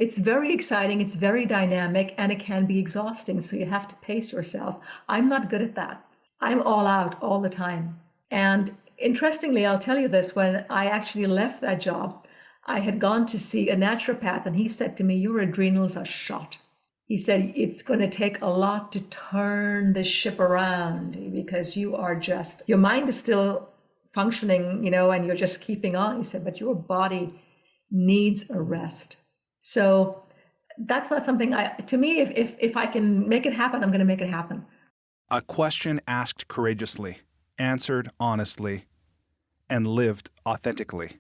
It's very exciting, it's very dynamic, and it can be exhausting. So you have to pace yourself. I'm not good at that. I'm all out all the time. And interestingly, I'll tell you this, when I actually left that job, I had gone to see a naturopath, and he said to me, your adrenals are shot. He said, it's going to take a lot to turn this ship around because your mind is still functioning, and you're just keeping on. He said, but your body needs a rest. So that's not something to me, if I can make it happen, I'm going to make it happen. A question asked courageously, answered honestly, and lived authentically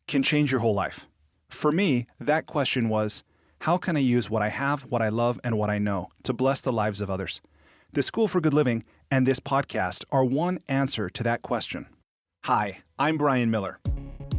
can change your whole life. For me, that question was, how can I use what I have, what I love, and what I know to bless the lives of others? The School for Good Living and this podcast are one answer to that question. Hi, I'm Brian Miller.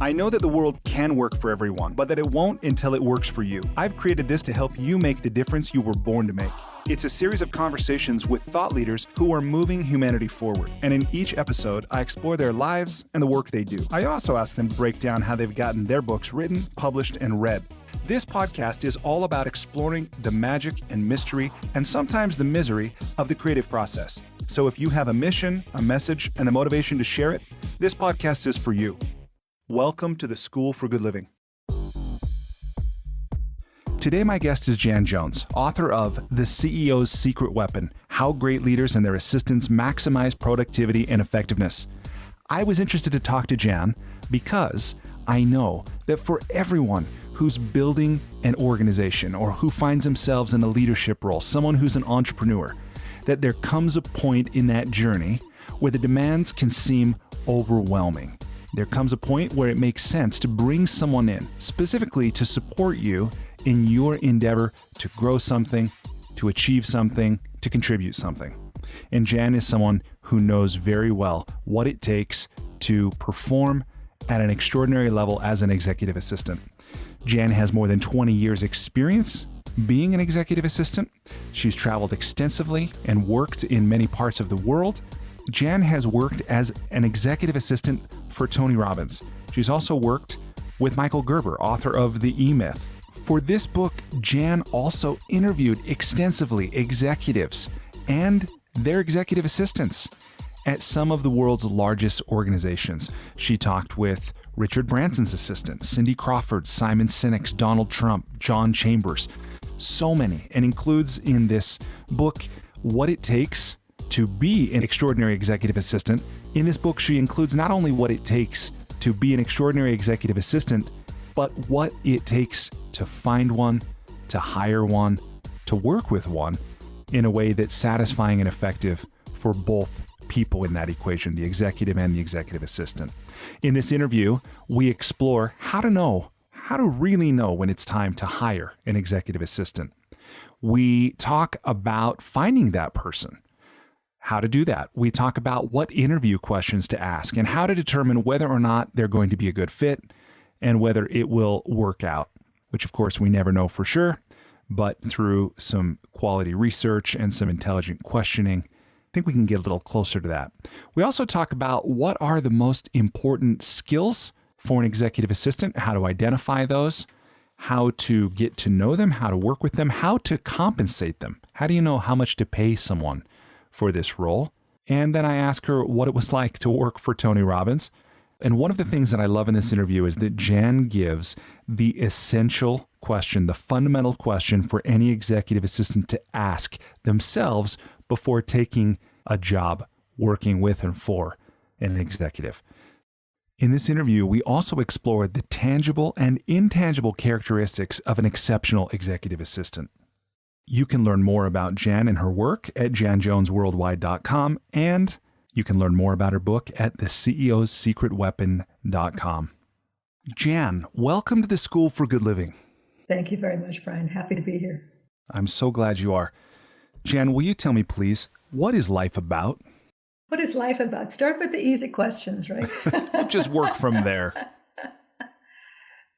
I know that the world can work for everyone, but that it won't until it works for you. I've created this to help you make the difference you were born to make. It's a series of conversations with thought leaders who are moving humanity forward. And in each episode, I explore their lives and the work they do. I also ask them to break down how they've gotten their books written, published, and read. This podcast is all about exploring the magic and mystery, and sometimes the misery, of the creative process. So if you have a mission, a message, and the motivation to share it, this podcast is for you. Welcome to the School for Good Living. Today, my guest is Jan Jones, author of The CEO's Secret Weapon: How Great Leaders and Their Assistants Maximize Productivity and Effectiveness. I was interested to talk to Jan because I know that for everyone who's building an organization or who finds themselves in a leadership role, someone who's an entrepreneur, that there comes a point in that journey where the demands can seem overwhelming. There comes a point where it makes sense to bring someone in, specifically to support you in your endeavor to grow something, to achieve something, to contribute something. And Jan is someone who knows very well what it takes to perform at an extraordinary level as an executive assistant. Jan has more than 20 years experience being an executive assistant. She's traveled extensively and worked in many parts of the world. Jan has worked as an executive assistant for Tony Robbins. She's also worked with Michael Gerber, author of The E-Myth. For this book, Jan also interviewed extensively executives and their executive assistants at some of the world's largest organizations. She talked with Richard Branson's assistant, Cindy Crawford, Simon Sinek's, Donald Trump, John Chambers, so many, and includes in this book what it takes to be an extraordinary executive assistant. In this book, she includes not only what it takes to be an extraordinary executive assistant, but what it takes to find one, to hire one, to work with one in a way that's satisfying and effective for both people in that equation, the executive and the executive assistant. In this interview, we explore how to really know when it's time to hire an executive assistant. We talk about finding that person, how to do that. We talk about what interview questions to ask and how to determine whether or not they're going to be a good fit and whether it will work out, which of course we never know for sure, but through some quality research and some intelligent questioning, I think we can get a little closer to that. We also talk about what are the most important skills for an executive assistant, how to identify those, how to get to know them, how to work with them, how to compensate them. How do you know how much to pay someone for this role? And then I ask her what it was like to work for Tony Robbins. And one of the things that I love in this interview is that Jan gives the essential question, the fundamental question for any executive assistant to ask themselves before taking a job working with and for an executive. In this interview, we also explored the tangible and intangible characteristics of an exceptional executive assistant. You can learn more about Jan and her work at janjonesworldwide.com, and you can learn more about her book at theceossecretweapon.com. Jan, welcome to the School for Good Living. Thank you very much, Brian. Happy to be here. I'm so glad you are. Jan, will you tell me, please, what is life about? What is life about? Start with the easy questions, right? We'll just work from there.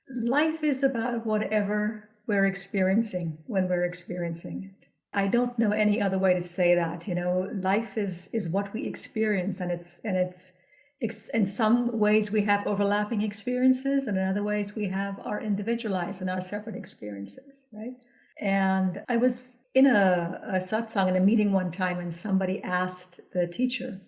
Life is about whatever we're experiencing when we're experiencing it. I don't know any other way to say that. Life is what we experience, and it's In some ways, we have overlapping experiences, and in other ways, we have our individualized and our separate experiences, right? And I was in a satsang, in a meeting one time, and somebody asked the teacher,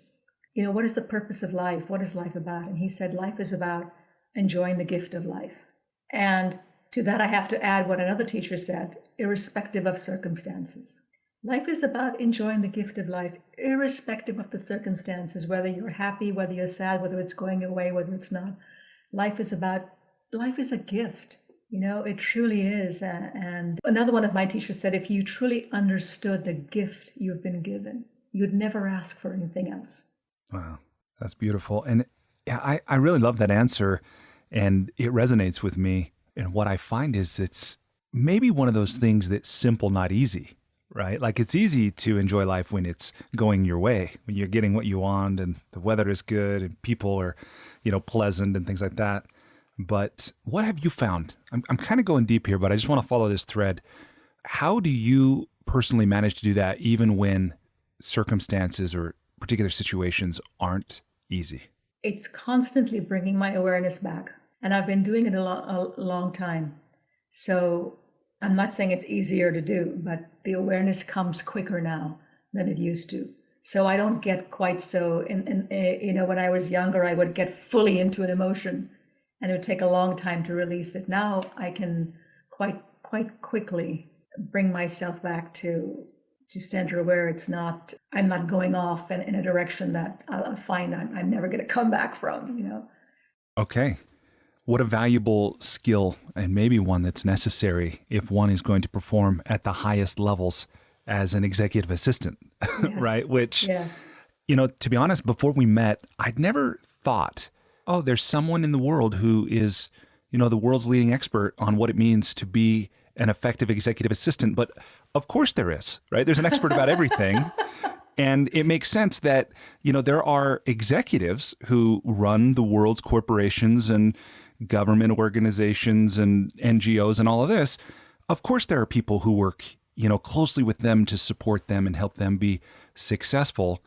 what is the purpose of life? What is life about? And he said, life is about enjoying the gift of life. And to that, I have to add what another teacher said, irrespective of circumstances. Life is about enjoying the gift of life, irrespective of the circumstances, whether you're happy, whether you're sad, whether it's going your way, whether it's not. Life is a gift. It truly is. And another one of my teachers said, if you truly understood the gift you've been given, you'd never ask for anything else. Wow, that's beautiful. And yeah, I really love that answer, and it resonates with me. And what I find is it's maybe one of those things that's simple, not easy, right? Like it's easy to enjoy life when it's going your way, when you're getting what you want and the weather is good and people are, pleasant and things like that. But what have you found? I'm kind of going deep here, but I just want to follow this thread. How do you personally manage to do that even when circumstances or particular situations aren't easy? It's constantly bringing my awareness back. And I've been doing it a long time. So I'm not saying it's easier to do, but the awareness comes quicker now than it used to. So I don't get quite so, when I was younger, I would get fully into an emotion and it would take a long time to release it. Now I can quite quickly bring myself back to center where I'm not going off in a direction that I'll find I'm never going to come back from, Okay. What a valuable skill, and maybe one that's necessary if one is going to perform at the highest levels as an executive assistant, Yes. right? Which, yes. To be honest, before we met, I'd never thought, oh, there's someone in the world who is, the world's leading expert on what it means to be an effective executive assistant. But of course there is, right? There's an expert about everything. And it makes sense that, there are executives who run the world's corporations and government organizations and NGOs and all of this. Of course, there are people who work, closely with them to support them and help them be successful.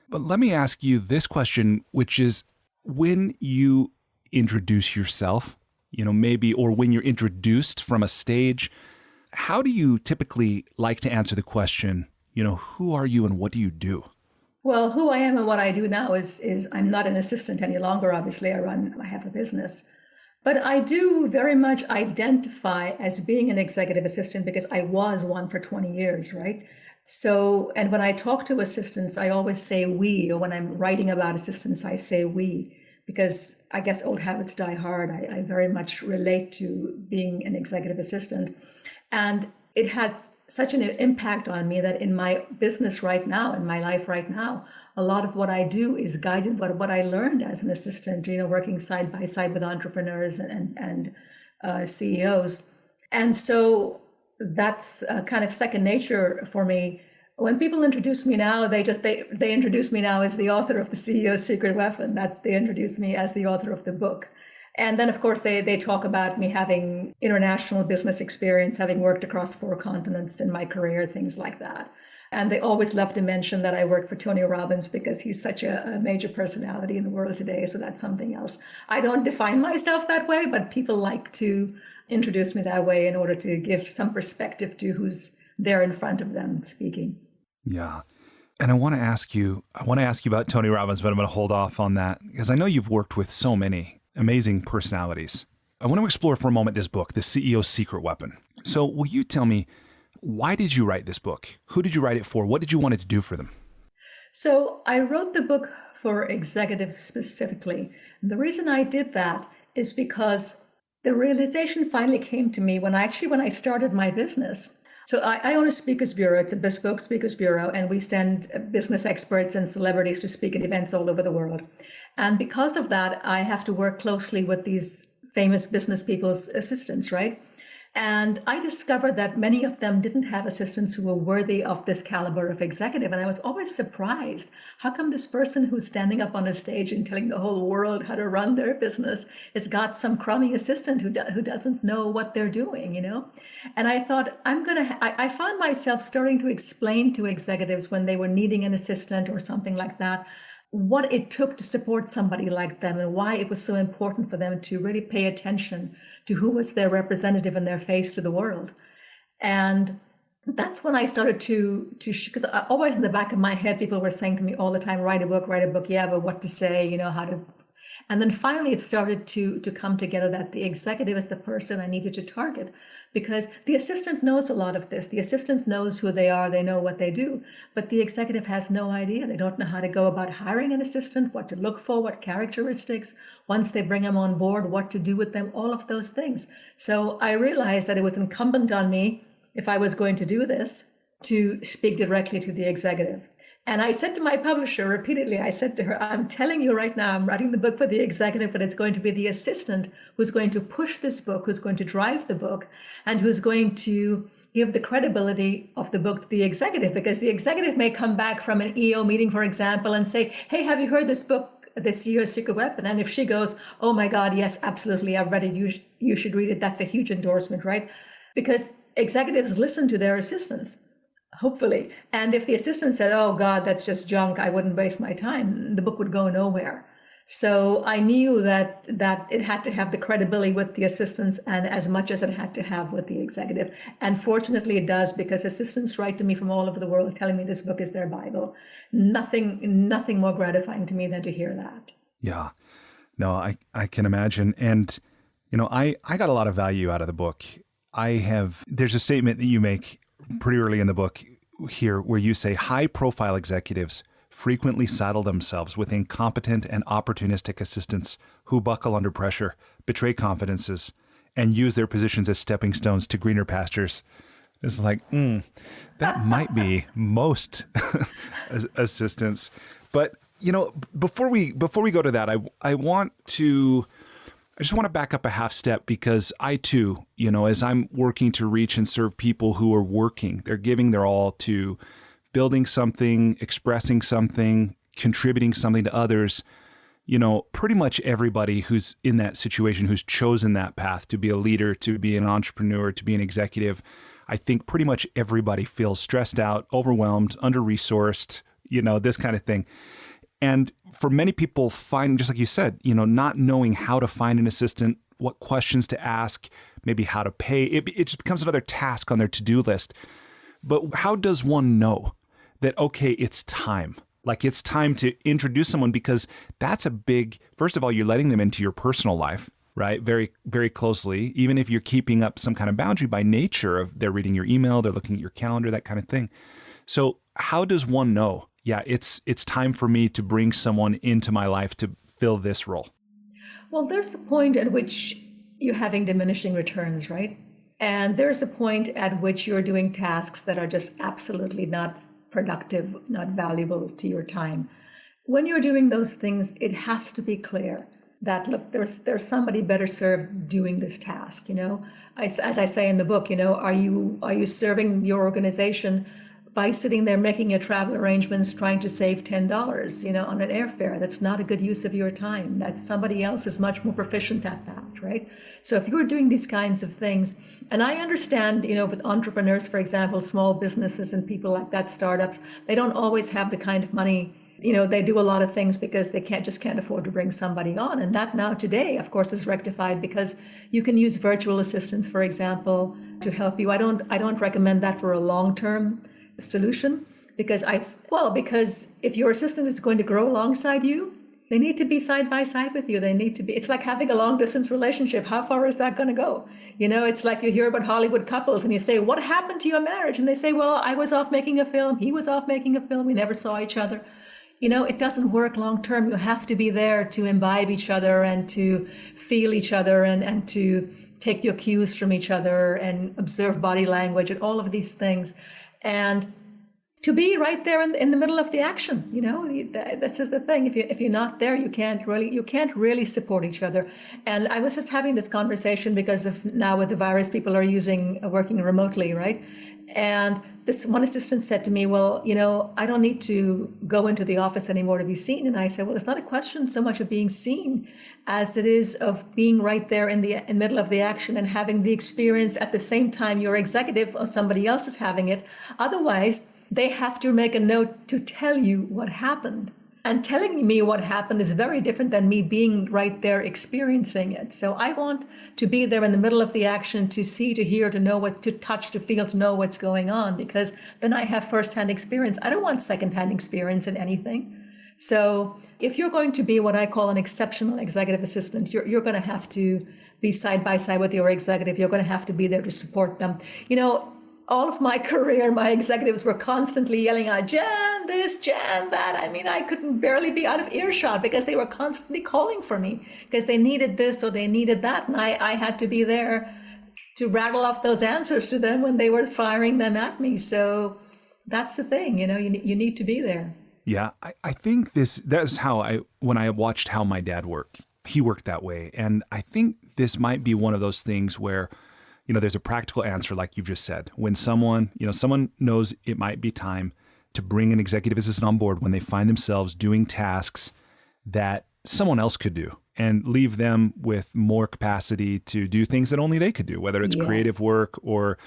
But let me ask you this question, which is when you introduce yourself, maybe, or when you're introduced from a stage, how do you typically like to answer the question, who are you and what do you do? Well, who I am and what I do now is I'm not an assistant any longer. Obviously, I have a business. But I do very much identify as being an executive assistant because I was one for 20 years, right? So, and when I talk to assistants, I always say we, or when I'm writing about assistants, I say we, because I guess old habits die hard. I very much relate to being an executive assistant. And it had such an impact on me that in my business right now, in my life right now, a lot of what I do is guided by what I learned as an assistant, working side by side with entrepreneurs and CEOs. And so that's kind of second nature for me. When people introduce me now, they introduce me now as the author of The CEO's Secret Weapon, that they introduce me as the author of the book. And then, of course, they talk about me having international business experience, having worked across 4 continents in my career, things like that. And they always love to mention that I work for Tony Robbins because he's such a major personality in the world today. So that's something else. I don't define myself that way, but people like to introduce me that way in order to give some perspective to who's there in front of them speaking. Yeah. And I want to ask you about Tony Robbins, but I'm going to hold off on that because I know you've worked with so many amazing personalities. I want to explore for a moment this book, The CEO's Secret Weapon. So will you tell me, why did you write this book? Who did you write it for? What did you want it to do for them? So I wrote the book for executives specifically. The reason I did that is because the realization finally came to me when I started my business. So I own a speakers bureau. It's a bespoke speakers bureau, and we send business experts and celebrities to speak at events all over the world. And because of that, I have to work closely with these famous business people's assistants, right? And I discovered that many of them didn't have assistants who were worthy of this caliber of executive. And I was always surprised. How come this person who's standing up on a stage and telling the whole world how to run their business has got some crummy assistant who doesn't know what they're doing, And I thought, I found myself starting to explain to executives when they were needing an assistant or something like that, what it took to support somebody like them and why it was so important for them to really pay attention to who was their representative and their face to the world. And that's when I started because always in the back of my head, people were saying to me all the time, write a book, yeah, but what to say, how to. And then finally it started to come together that the executive is the person I needed to target, because the assistant knows a lot of this. The assistant knows who they are, they know what they do, but the executive has no idea. They don't know how to go about hiring an assistant, what to look for, what characteristics, once they bring them on board, what to do with them, all of those things. So I realized that it was incumbent on me, if I was going to do this, to speak directly to the executive. And I said to my publisher repeatedly, I said to her, I'm telling you right now, I'm writing the book for the executive, but it's going to be the assistant who's going to push this book, who's going to drive the book, and who's going to give the credibility of the book to the executive, because the executive may come back from an EO meeting, for example, and say, hey, have you heard this book, This Year's Secret Weapon? And if she goes, oh my God, yes, absolutely, I've read it, you should read it, that's a huge endorsement, right? Because executives listen to their assistants. Hopefully. And if the assistant said, oh God, that's just junk, I wouldn't waste my time, the book would go nowhere. So I knew that it had to have the credibility with the assistants and as much as it had to have with the executive. And fortunately it does, because assistants write to me from all over the world telling me this book is their Bible. Nothing more gratifying to me than to hear that. Yeah. No, I can imagine. And, I got a lot of value out of the book. There's a statement that you make pretty early in the book here where you say high-profile executives frequently saddle themselves with incompetent and opportunistic assistants who buckle under pressure, betray confidences, and use their positions as stepping stones to greener pastures. It's like, that might be most assistants. But, before we go to that, I just want to back up a half step, because I too, as I'm working to reach and serve people who are working, they're giving their all to building something, expressing something, contributing something to others. Pretty much everybody who's in that situation, who's chosen that path to be a leader, to be an entrepreneur, to be an executive, I think pretty much everybody feels stressed out, overwhelmed, under-resourced, this kind of thing. And for many people, just like you said, not knowing how to find an assistant, what questions to ask, maybe how to pay, it just becomes another task on their to-do list. But how does one know that, okay, it's time? Like, it's time to introduce someone, because that's first of all, you're letting them into your personal life, right? Very, very closely, even if you're keeping up some kind of boundary by nature of they're reading your email, they're looking at your calendar, that kind of thing. So how does one know? Yeah, it's time for me to bring someone into my life to fill this role. Well, there's a point at which you're having diminishing returns, right? And there's a point at which you're doing tasks that are just absolutely not productive, not valuable to your time. When you're doing those things, it has to be clear that, look, there's somebody better served doing this task. As I say in the book, are you serving your organization by sitting there making your travel arrangements, trying to save $10, on an airfare? That's not a good use of your time. That somebody else is much more proficient at that, right? So if you're doing these kinds of things, and I understand, with entrepreneurs, for example, small businesses and people like that, startups, they don't always have the kind of money. They do a lot of things because they can't afford to bring somebody on. And that now today, of course, is rectified because you can use virtual assistants, for example, to help you. I don't recommend that for a long-term solution, because if your assistant is going to grow alongside you, they need to be side by side with you. It's like having a long distance relationship. How far is that going to go? It's like you hear about Hollywood couples and you say, what happened to your marriage? And they say, well, I was off making a film. He was off making a film. We never saw each other. It doesn't work long term. You have to be there to imbibe each other and to feel each other and to take your cues from each other and observe body language and all of these things. And to be right there in the middle of the action, this is the thing. If you're not there, you can't really support each other. And I was just having this conversation because of now with the virus, people are working remotely, right? And this one assistant said to me, well, I don't need to go into the office anymore to be seen. And I said, well, it's not a question so much of being seen as it is of being right there in the middle of the action and having the experience at the same time your executive or somebody else is having it. Otherwise, they have to make a note to tell you what happened. And telling me what happened is very different than me being right there experiencing it. So I want to be there in the middle of the action, to see, to hear, to know what, to touch, to feel, to know what's going on, because then I have firsthand experience. I don't want secondhand experience in anything. So if you're going to be what I call an exceptional executive assistant, you're going to have to be side by side with your executive. You're going to have to be there to support them. All of my career, my executives were constantly yelling out, Jan, this, Jan, that. I mean, I couldn't barely be out of earshot because they were constantly calling for me because they needed this or they needed that. And I had to be there to rattle off those answers to them when they were firing them at me. So that's the thing, you need to be there. Yeah, I think that's how when I watched how my dad worked, he worked that way. And I think this might be one of those things where there's a practical answer, like you've just said. When someone knows it might be time to bring an executive assistant on board when they find themselves doing tasks that someone else could do, and leave them with more capacity to do things that only they could do, whether it's creative work or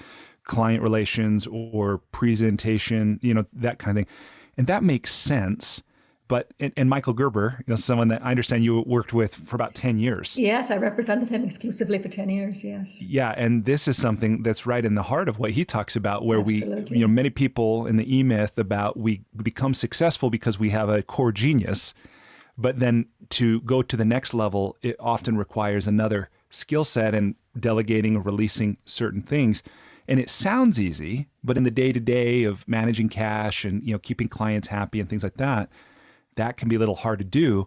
client relations or presentation, that kind of thing. And that makes sense. But, and Michael Gerber, someone that I understand you worked with for about 10 years. Yes, I represented him exclusively for 10 years, yes. Yeah, and this is something that's right in the heart of what he talks about, where Absolutely. Many people in the E-Myth about we become successful because we have a core genius, but then to go to the next level, it often requires another skill set and delegating or releasing certain things. And it sounds easy, but in the day-to-day of managing cash and keeping clients happy and things like that, that can be a little hard to do.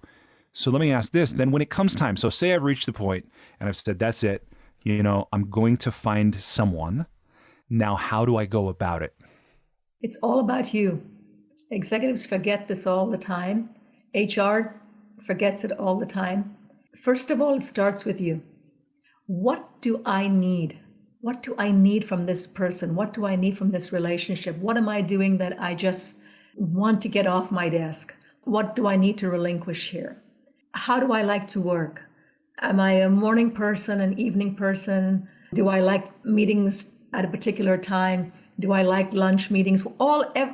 So let me ask this, then when it comes time, so say I've reached the point and I've said, that's it, I'm going to find someone. Now, how do I go about it? It's all about you. Executives forget this all the time. HR forgets it all the time. First of all, it starts with you. What do I need? What do I need from this person? What do I need from this relationship? What am I doing that I just want to get off my desk? What do I need to relinquish here? How do I like to work? Am I a morning person, an evening person? Do I like meetings at a particular time? Do I like lunch meetings?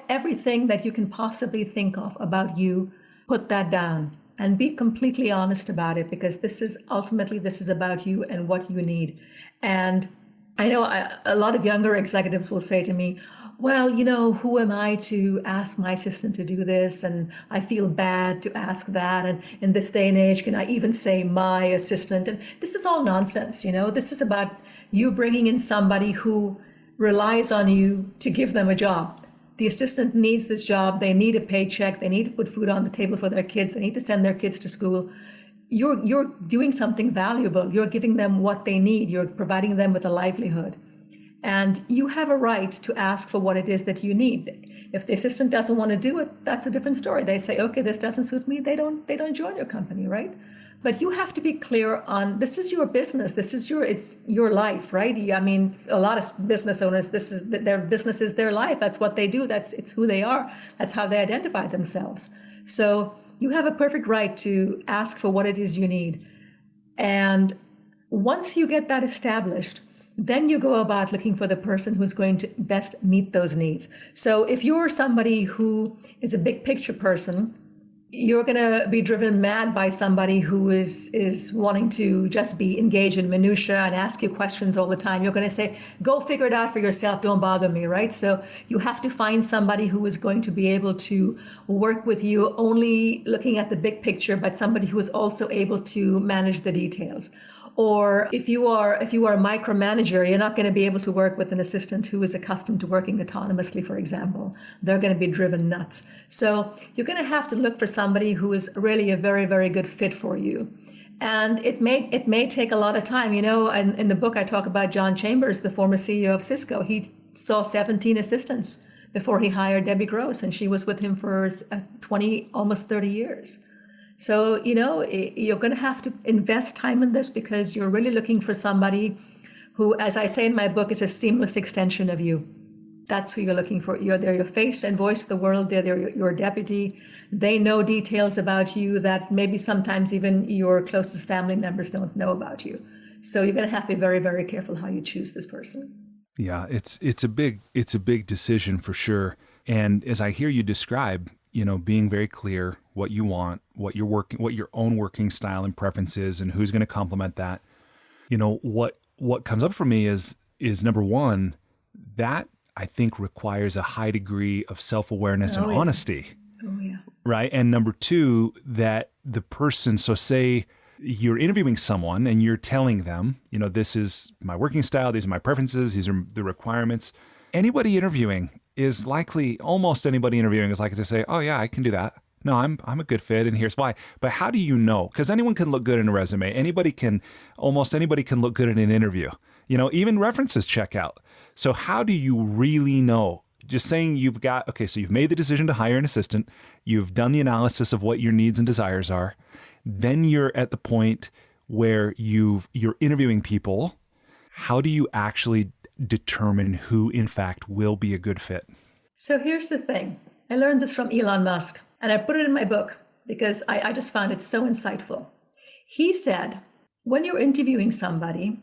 Everything that you can possibly think of about you, put that down and be completely honest about it, because this is about you and what you need. And I know a lot of younger executives will say to me, well, who am I to ask my assistant to do this? And I feel bad to ask that. And in this day and age, can I even say my assistant? And this is all nonsense. This is about you bringing in somebody who relies on you to give them a job. The assistant needs this job. They need a paycheck. They need to put food on the table for their kids. They need to send their kids to school. You're doing something valuable. You're giving them what they need. You're providing them with a livelihood. And you have a right to ask for what it is that you need. If the assistant doesn't want to do it, that's a different story. They say, okay, this doesn't suit me. They don't join your company, right? But you have to be clear on, this is your business. It's your life, right? I mean, a lot of business owners, their business is their life. That's what they do. It's who they are. That's how they identify themselves. So you have a perfect right to ask for what it is you need. And once you get that established, then you go about looking for the person who's going to best meet those needs. So if you're somebody who is a big picture person, you're going to be driven mad by somebody who is wanting to just be engaged in minutia and ask you questions all the time. You're going to say, go figure it out for yourself. Don't bother me, right? So you have to find somebody who is going to be able to work with you only looking at the big picture, but somebody who is also able to manage the details. Or if you are a micromanager, you're not going to be able to work with an assistant who is accustomed to working autonomously, for example. They're going to be driven nuts. So you're going to have to look for somebody who is really a very, very good fit for you. And it may take a lot of time. And in the book, I talk about John Chambers, the former CEO of Cisco. He saw 17 assistants before he hired Debbie Gross, and she was with him for 20, almost 30 years. So, you're going to have to invest time in this because you're really looking for somebody who, as I say in my book, is a seamless extension of you. That's who you're looking for. They're your face and voice of the world. They're your deputy. They know details about you that maybe sometimes even your closest family members don't know about you. So you're going to have to be very, very careful how you choose this person. Yeah, it's a big decision for sure. And as I hear you describe, being very clear what you want, what your own working style and preference is, and who's going to complement that. What comes up for me is number one, that I think requires a high degree of self-awareness and honesty. Oh, yeah. Right. And number two, that the person, so say you're interviewing someone and you're telling them, this is my working style, these are my preferences, these are the requirements. Almost anybody interviewing is likely to say, oh yeah, I can do that. No, I'm a good fit and here's why. But how do you know? Because anyone can look good in a resume. Almost anybody can look good in an interview. Even references check out. So how do you really know? Just saying so you've made the decision to hire an assistant. You've done the analysis of what your needs and desires are. Then you're at the point where you're interviewing people. How do you actually determine who in fact will be a good fit? So here's the thing. I learned this from Elon Musk, and I put it in my book because I just found it so insightful. He said, when you're interviewing somebody,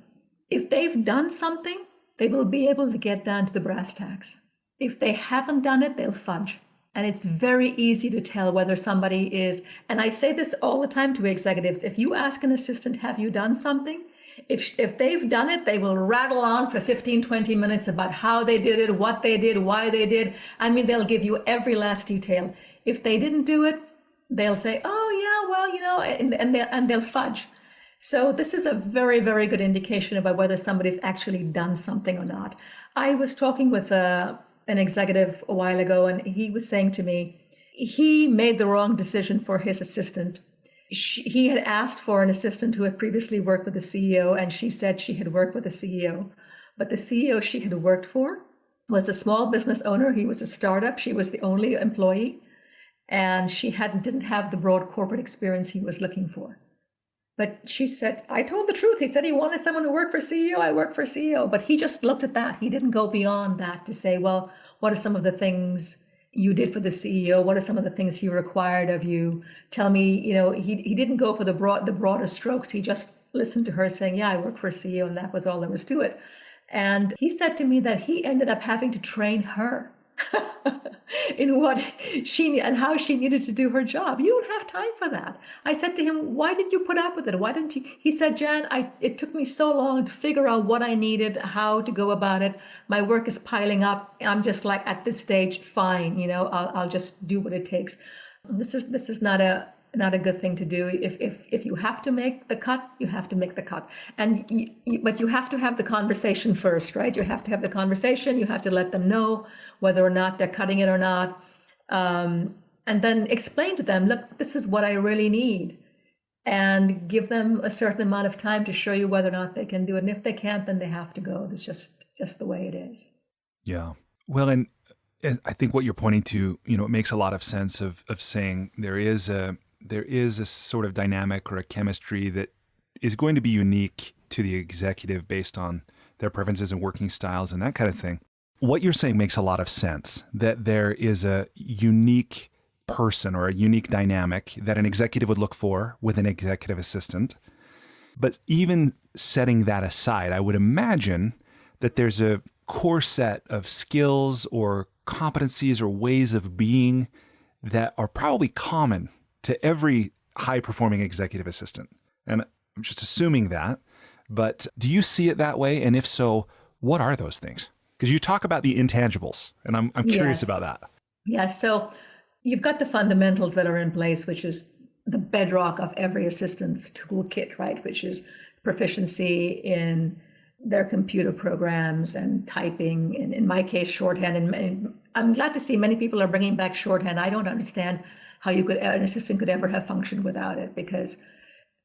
if they've done something, they will be able to get down to the brass tacks. If they haven't done it, they'll fudge. And it's very easy to tell whether somebody is, and I say this all the time to executives, if you ask an assistant, have you done something? If they've done it, they will rattle on for 15, 20 minutes about how they did it, what they did, why they did. I mean, they'll give you every last detail. If they didn't do it, they'll say, oh yeah, well, and they'll fudge. So this is a very, very good indication about whether somebody's actually done something or not. I was talking with an executive a while ago, and he was saying to me, he made the wrong decision for his assistant. He had asked for an assistant who had previously worked with the CEO, and she said she had worked with the CEO. But the CEO she had worked for was a small business owner. He was a startup. She was the only employee, and she didn't have the broad corporate experience he was looking for. But she said, I told the truth. He said he wanted someone to work for CEO. I work for CEO. But he just looked at that. He didn't go beyond that to say, well, what are some of the things you did for the CEO? What are some of the things he required of you? Tell me, he didn't go for the broader strokes. He just listened to her saying, yeah, I work for CEO. And that was all there was to it. And he said to me that he ended up having to train her in what she and how she needed to do her job. You don't have time for that. I said to him, why did you put up with it? Why didn't you? He said, Jan, it took me so long to figure out what I needed, how to go about it. My work is piling up. I'm just like, at this stage, fine, I'll just do what it takes. This is not a good thing to do. If you have to make the cut, you have to make the cut. And but you have to have the conversation first, right? You have to have the conversation. You have to let them know whether or not they're cutting it or not. And then explain to them, look, this is what I really need. And give them a certain amount of time to show you whether or not they can do it. And if they can't, then they have to go. It's just the way it is. Yeah. Well, and I think what you're pointing to, it makes a lot of sense of saying there is a sort of dynamic or a chemistry that is going to be unique to the executive based on their preferences and working styles and that kind of thing. What you're saying makes a lot of sense, that there is a unique person or a unique dynamic that an executive would look for with an executive assistant. But even setting that aside, I would imagine that there's a core set of skills or competencies or ways of being that are probably common to every high-performing executive assistant. And I'm just assuming that, but do you see it that way? And if so, what are those things? Because you talk about the intangibles, and I'm curious about that. Yes. So you've got the fundamentals that are in place, which is the bedrock of every assistant's toolkit, right? Which is proficiency in their computer programs and typing, in my case, shorthand. And I'm glad to see many people are bringing back shorthand. I don't understand how an assistant could ever have functioned without it, because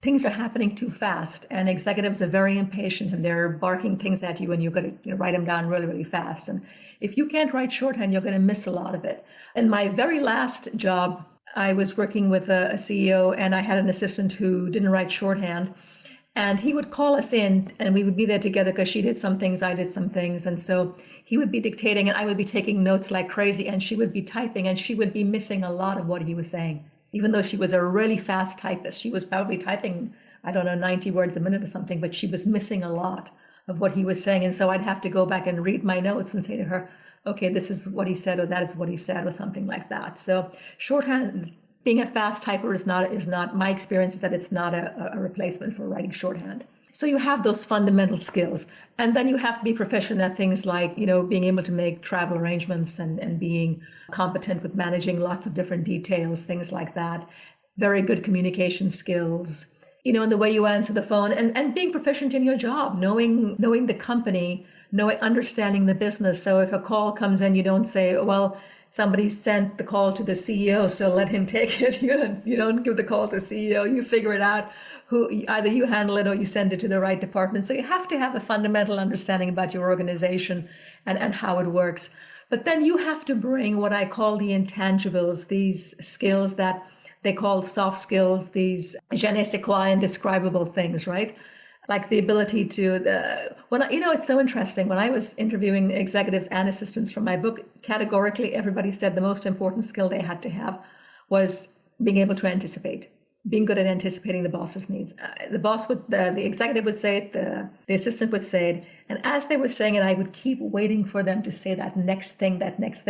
things are happening too fast and executives are very impatient and they're barking things at you and you've got to write them down really, really fast. And if you can't write shorthand, you're going to miss a lot of it. In my very last job, I was working with a CEO and I had an assistant who didn't write shorthand. And he would call us in and we would be there together because she did some things, I did some things. And so he would be dictating and I would be taking notes like crazy and she would be typing and she would be missing a lot of what he was saying. Even though she was a really fast typist, she was probably typing, 90 words a minute or something, but she was missing a lot of what he was saying. And so I'd have to go back and read my notes and say to her, okay, this is what he said, or that is what he said, or something like that. So shorthand, being a fast typer is not my experience is that it's not a replacement for writing shorthand. So you have those fundamental skills, and then you have to be proficient at things like, being able to make travel arrangements and being competent with managing lots of different details, things like that. Very good communication skills, in the way you answer the phone, and being proficient in your job, knowing the company, understanding the business. So if a call comes in, you don't say, well, somebody sent the call to the CEO, so let him take it. You don't give the call to the CEO. You figure it out. Either you handle it or you send it to the right department. So you have to have a fundamental understanding about your organization and how it works. But then you have to bring what I call the intangibles, these skills that they call soft skills, these je ne sais quoi, indescribable things, right? Like the ability to, it's so interesting. When I was interviewing executives and assistants for my book, categorically, everybody said the most important skill they had to have was being able to anticipate, being good at anticipating the boss's needs. The executive would say it, the assistant would say it. And as they were saying it, I would keep waiting for them to say that next thing,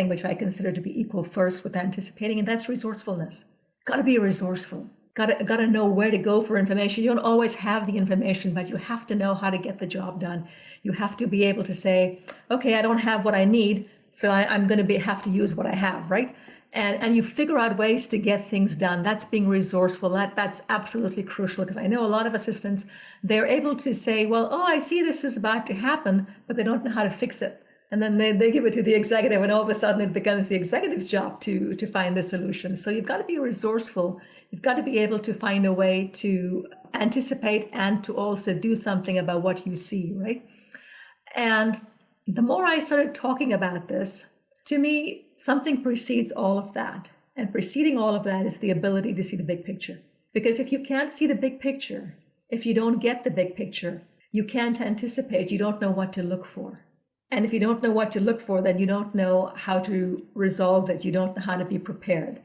which I consider to be equal first with anticipating. And that's resourcefulness. Got to be resourceful. Got to know where to go for information. You don't always have the information, but you have to know how to get the job done. You have to be able to say, okay, I don't have what I need, so I'm going to have to use what I have, right? And you figure out ways to get things done. That's being resourceful. That's absolutely crucial, because I know a lot of assistants, they're able to say, well, oh, I see this is about to happen, but they don't know how to fix it. And then they give it to the executive, and all of a sudden it becomes the executive's job to find the solution. So you've got to be resourceful. You've got to be able to find a way to anticipate and to also do something about what you see, right? And the more I started talking about this, to me, something precedes all of that. And preceding all of that is the ability to see the big picture. Because if you can't see the big picture, if you don't get the big picture, you can't anticipate, you don't know what to look for. And if you don't know what to look for, then you don't know how to resolve it. You don't know how to be prepared.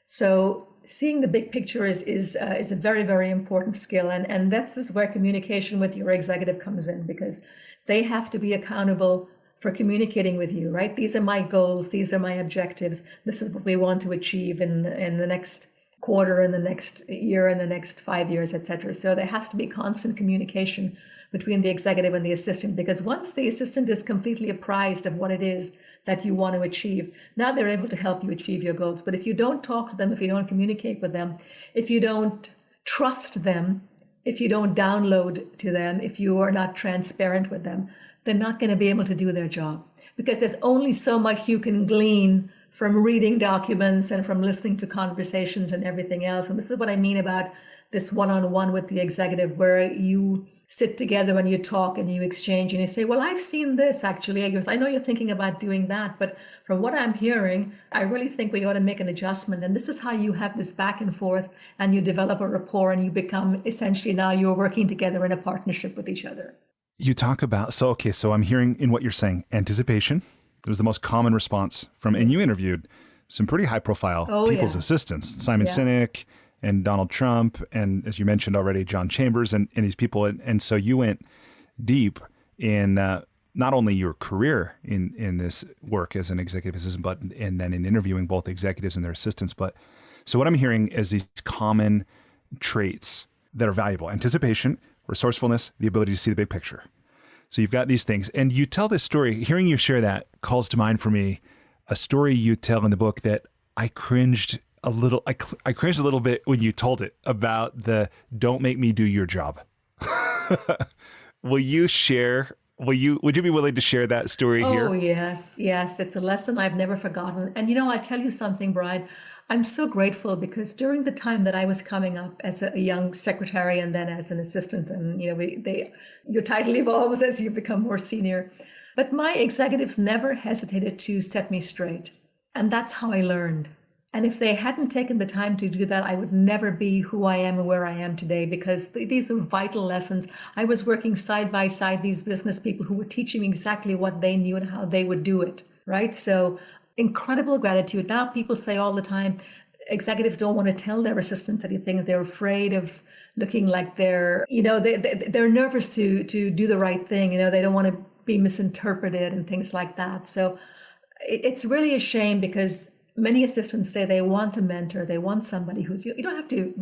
So seeing the big picture is a very, very important skill. And that's where communication with your executive comes in, because they have to be accountable for communicating with you, right? These are my goals. These are my objectives. This is what we want to achieve in the next quarter, in the next year, in the next 5 years, et cetera. So there has to be constant communication between the executive and the assistant, because once the assistant is completely apprised of what it is that you want to achieve, now they're able to help you achieve your goals. But if you don't talk to them, if you don't communicate with them, if you don't trust them, if you don't download to them, if you are not transparent with them, they're not going to be able to do their job, because there's only so much you can glean from reading documents and from listening to conversations and everything else. And this is what I mean about this one-on-one with the executive, where you sit together and you talk and you exchange and you say, well, I've seen this actually. I know you're thinking about doing that, but from what I'm hearing, I really think we ought to make an adjustment. And this is how you have this back and forth, and you develop a rapport, and you become essentially, now you're working together in a partnership with each other. You talk about, so I'm hearing in what you're saying, anticipation. It was the most common response from, and you interviewed some pretty high profile people's assistants, Simon Sinek and Donald Trump, and as you mentioned already, John Chambers and these people. And so you went deep in not only your career in this work as an executive assistant, but and then in interviewing both executives and their assistants. But so what I'm hearing is these common traits that are valuable: anticipation, resourcefulness, the ability to see the big picture. So you've got these things, and you tell this story. Hearing you share that calls to mind for me a story you tell in the book that I cringed a little. I cringed a little bit when you told it, about the "don't make me do your job." Will you share? Would you be willing to share that story here? Oh, yes. It's a lesson I've never forgotten. And I tell you something, Brian, I'm so grateful, because during the time that I was coming up as a young secretary and then as an assistant, and your title evolves as you become more senior, but my executives never hesitated to set me straight. And that's how I learned. And if they hadn't taken the time to do that, I would never be who I am and where I am today, because these are vital lessons. I was working side by side these business people who were teaching me exactly what they knew and how they would do it, right? So incredible gratitude. Now people say all the time, executives don't want to tell their assistants anything. They're afraid of looking like they're nervous to do the right thing. They don't want to be misinterpreted and things like that. So it's really a shame, because many assistants say they want a mentor. They want somebody who's, you don't have to,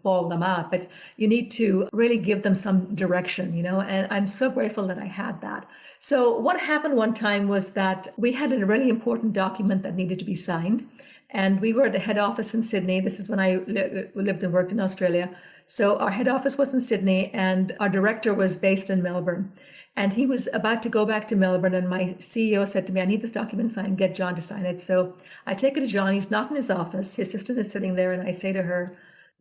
bawl them out, but you need to really give them some direction, and I'm so grateful that I had that. So what happened one time was that we had a really important document that needed to be signed. And we were at the head office in Sydney. This is when I lived and worked in Australia. So our head office was in Sydney, and our director was based in Melbourne. And he was about to go back to Melbourne, and my CEO said to me, I need this document signed, get John to sign it. So I take it to John. He's not in his office. His assistant is sitting there, and I say to her,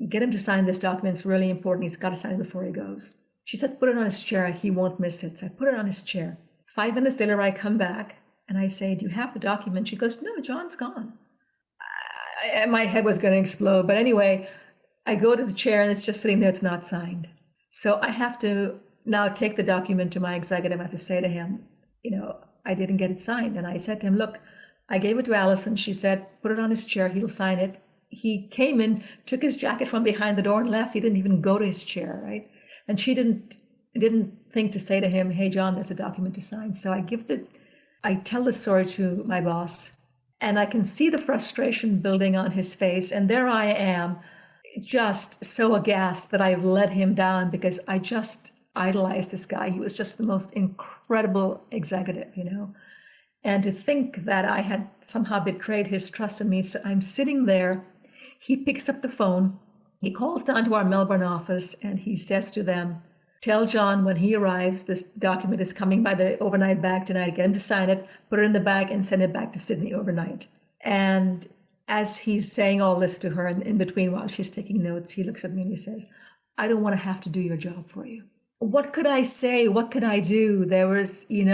get him to sign this document. It's really important. He's got to sign it before he goes. She says, put it on his chair. He won't miss it. So I put it on his chair. 5 minutes later, I come back, and I say, do you have the document? She goes, no, John's gone. My head was going to explode. But anyway, I go to the chair, and it's just sitting there. It's not signed. So I have to now take the document to my executive. I have to say to him, I didn't get it signed. And I said to him, look, I gave it to Allison. She said, put it on his chair. He'll sign it. He came in, took his jacket from behind the door and left. He didn't even go to his chair, right? And she didn't think to say to him, hey, John, there's a document to sign. So I tell the story to my boss, and I can see the frustration building on his face. And there I am, just so aghast that I've let him down, because I just idolized this guy. He was just the most incredible executive, and to think that I had somehow betrayed his trust in me. So I'm sitting there. He picks up the phone. He calls down to our Melbourne office, and he says to them, tell John when he arrives, this document is coming by the overnight bag tonight. Get him to sign it, put it in the bag, and send it back to Sydney overnight. And as he's saying all this to her, and in between while she's taking notes, he looks at me and he says, I don't want to have to do your job for you. What could I say? What could I do? There was, in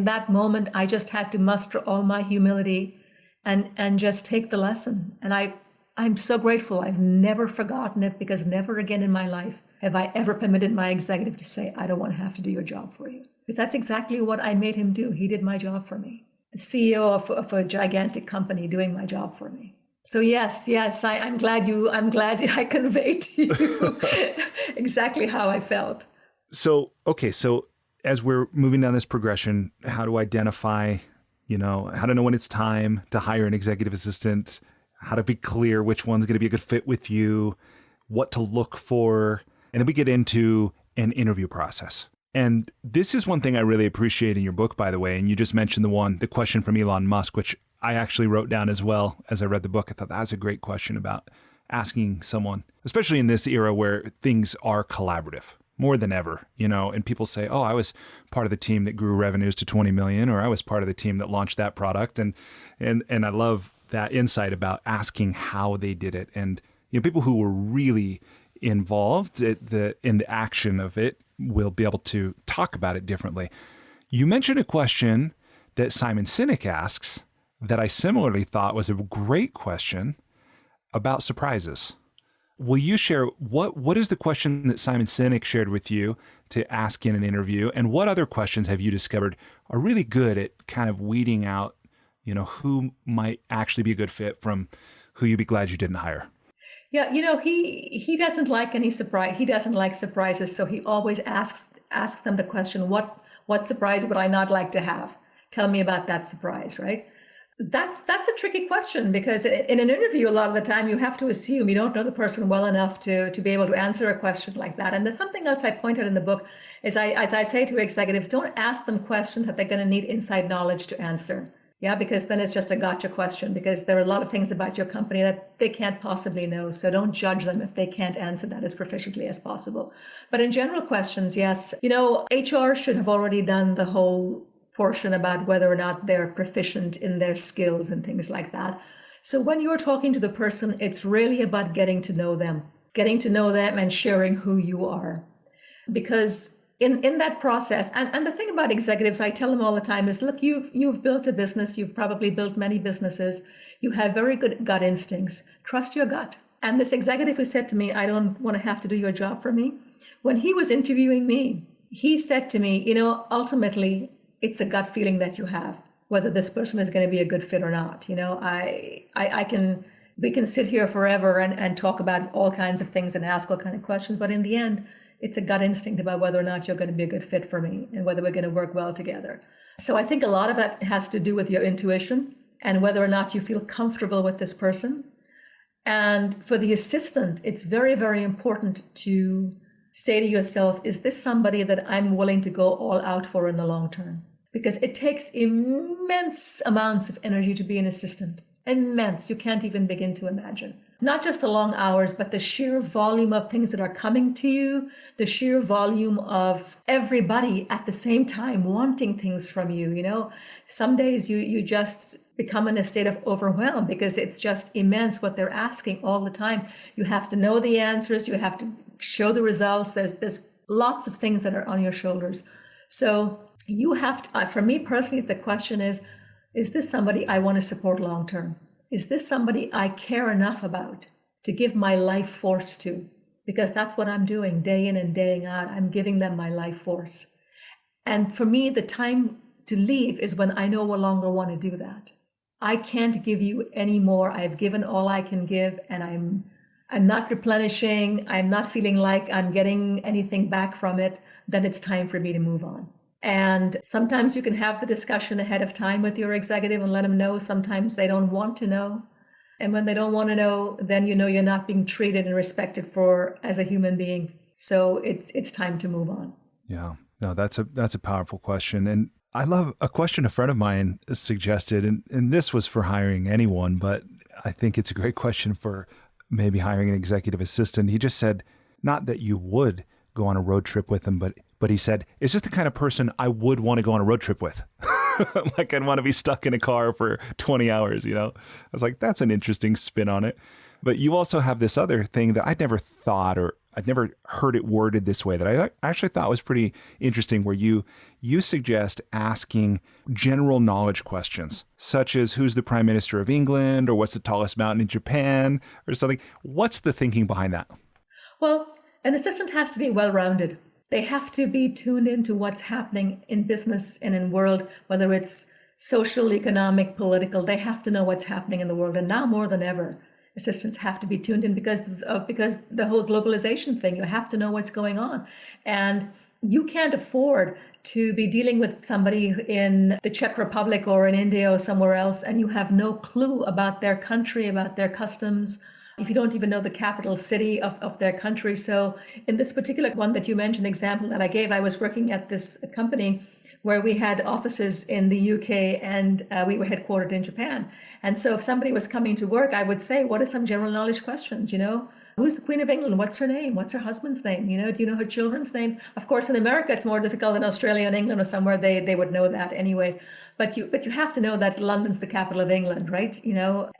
that moment, I just had to muster all my humility and just take the lesson. And I'm so grateful. I've never forgotten it, because never again in my life have I ever permitted my executive to say, I don't want to have to do your job for you. Because that's exactly what I made him do. He did my job for me. The CEO of a gigantic company doing my job for me. So yes, I'm glad I conveyed to you exactly how I felt. So as we're moving down this progression, how to identify, how to know when it's time to hire an executive assistant, how to be clear which one's going to be a good fit with you, what to look for. And then we get into an interview process. And this is one thing I really appreciate in your book, by the way. And you just mentioned the question from Elon Musk, which I actually wrote down as well as I read the book. I thought that was a great question about asking someone, especially in this era where things are collaborative more than ever, and people say, oh, I was part of the team that grew revenues to 20 million, or I was part of the team that launched that product. And I love that insight about asking how they did it. And, people who were really involved in the action of it will be able to talk about it differently. You mentioned a question that Simon Sinek asks that I similarly thought was a great question about surprises. Will you share what is the question that Simon Sinek shared with you to ask in an interview, and what other questions have you discovered are really good at kind of weeding out, who might actually be a good fit from who you'd be glad you didn't hire? Yeah, he doesn't like any surprise. He doesn't like surprises, so he always asks them the question, what surprise would I not like to have? Tell me about that surprise, right? That's a tricky question, because in an interview, a lot of the time you have to assume you don't know the person well enough to be able to answer a question like that. And there's something else I pointed in the book is as I say to executives, don't ask them questions that they're going to need inside knowledge to answer. Yeah, because then it's just a gotcha question, because there are a lot of things about your company that they can't possibly know. So don't judge them if they can't answer that as proficiently as possible. But in general questions, yes, HR should have already done the whole portion about whether or not they're proficient in their skills and things like that. So when you're talking to the person, it's really about getting to know them and sharing who you are. Because in that process, and the thing about executives, I tell them all the time is, look, you've built a business, you've probably built many businesses, you have very good gut instincts, trust your gut. And this executive who said to me, I don't want to have to do your job for me, when he was interviewing me, he said to me, ultimately, it's a gut feeling that you have, whether this person is going to be a good fit or not. I can We can sit here forever and talk about all kinds of things and ask all kinds of questions, but in the end, it's a gut instinct about whether or not you're going to be a good fit for me and whether we're going to work well together. So I think a lot of it has to do with your intuition and whether or not you feel comfortable with this person. And for the assistant, it's very, very important to say to yourself, is this somebody that I'm willing to go all out for in the long term? Because it takes immense amounts of energy to be an assistant. Immense. You can't even begin to imagine. Not just the long hours, but the sheer volume of things that are coming to you, the sheer volume of everybody at the same time wanting things from you. You know, some days you just become in a state of overwhelm because it's just immense what they're asking all the time. You have to know the answers. You have to show the results. There's lots of things that are on your shoulders. So you have to, for me personally, the question is this somebody I want to support long term? Is this somebody I care enough about to give my life force to? Because that's what I'm doing day in and day out. I'm giving them my life force. And for me, the time to leave is when I no longer want to do that. I can't give you any more. I've given all I can give, and I'm not replenishing. I'm not feeling like I'm getting anything back from it. Then it's time for me to move on. And sometimes you can have the discussion ahead of time with your executive and let them know. Sometimes they don't want to know. And when they don't want to know, then you know you're not being treated and respected for as a human being. So it's time to move on. Yeah, no, that's a powerful question. And I love a question a friend of mine suggested, and this was for hiring anyone, but I think it's a great question for maybe hiring an executive assistant. He just said, not that you would go on a road trip with him, but he said, is this the kind of person I would want to go on a road trip with? Like I'd want to be stuck in a car for 20 hours, you know? I was like, that's an interesting spin on it. But you also have this other thing that I'd never thought, or I'd never heard it worded this way, that I actually thought was pretty interesting, where you suggest asking general knowledge questions, such as who's the Prime Minister of England, or what's the tallest mountain in Japan, or something. What's the thinking behind that? Well, an assistant has to be well-rounded. They have to be tuned into what's happening in business and in world, whether it's social, economic, political. They have to know what's happening in the world. And now more than ever, assistants have to be tuned in because the whole globalization thing, you have to know what's going on. And you can't afford to be dealing with somebody in the Czech Republic or in India or somewhere else, and you have no clue about their country, about their customs, if you don't even know the capital city of their country. So in this particular one that you mentioned, example that I gave, I was working at this company where we had offices in the UK and we were headquartered in Japan. And so if somebody was coming to work, I would say, what are some general knowledge questions? You know, who's the Queen of England? What's her name? What's her husband's name? You know, do you know her children's name? Of course, in America, it's more difficult. In Australia and England or somewhere, they would know that anyway. But you have to know that London's the capital of England, right? You know,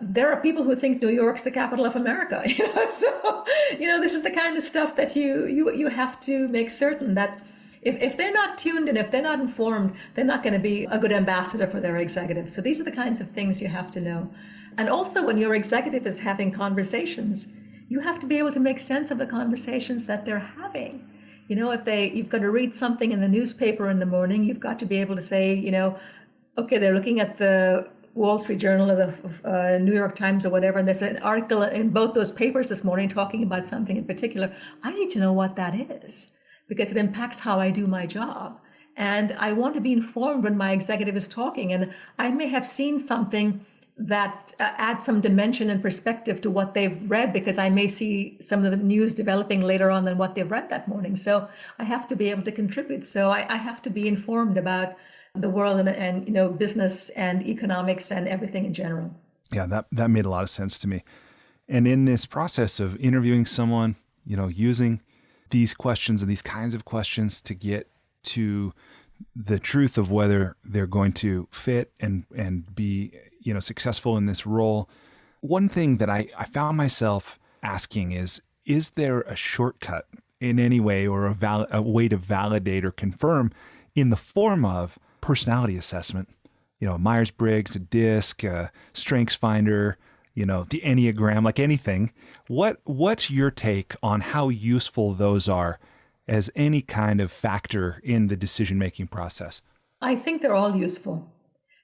there are people who think New York's the capital of America. You know, so you know, this is the kind of stuff that you have to make certain that if they're not tuned in, if they're not informed, they're not going to be a good ambassador for their executive. So these are the kinds of things you have to know. And also, when your executive is having conversations, you have to be able to make sense of the conversations that they're having. You know, you've got to read something in the newspaper in the morning, you've got to be able to say, you know, okay, they're looking at the Wall Street Journal or the New York Times or whatever, and there's an article in both those papers this morning talking about something in particular. I need to know what that is, because it impacts how I do my job. And I want to be informed when my executive is talking. And I may have seen something that adds some dimension and perspective to what they've read, because I may see some of the news developing later on than what they've read that morning. So I have to be able to contribute. So I have to be informed about the world and you know, business and economics and everything in general. Yeah, that made a lot of sense to me. And in this process of interviewing someone, you know, using these questions and these kinds of questions to get to the truth of whether they're going to fit and be, you know, successful in this role. One thing that I found myself asking is there a shortcut in any way, or a way to validate or confirm in the form of personality assessment? You know, a Myers-Briggs, a DISC, a Strengths Finder, you know, the Enneagram, like anything. What's your take on how useful those are as any kind of factor in the decision-making process? I think they're all useful.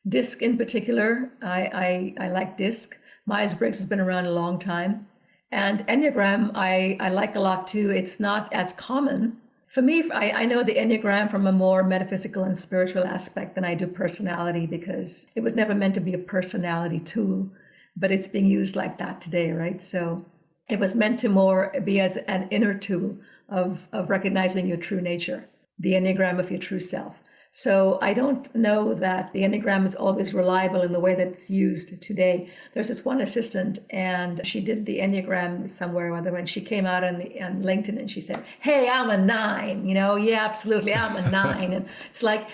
DISC in particular, I like DISC. Myers-Briggs has been around a long time. And Enneagram, I like a lot too. It's not as common. For me, I know the Enneagram from a more metaphysical and spiritual aspect than I do personality, because it was never meant to be a personality tool, but it's being used like that today, right? So it was meant to more be as an inner tool of recognizing your true nature, the Enneagram of your true self. So I don't know that the Enneagram is always reliable in the way that it's used today. There's this one assistant, and she did the Enneagram somewhere or other, when she came out on LinkedIn and she said, "Hey, I'm a 9, yeah, absolutely, I'm a 9." And it's like,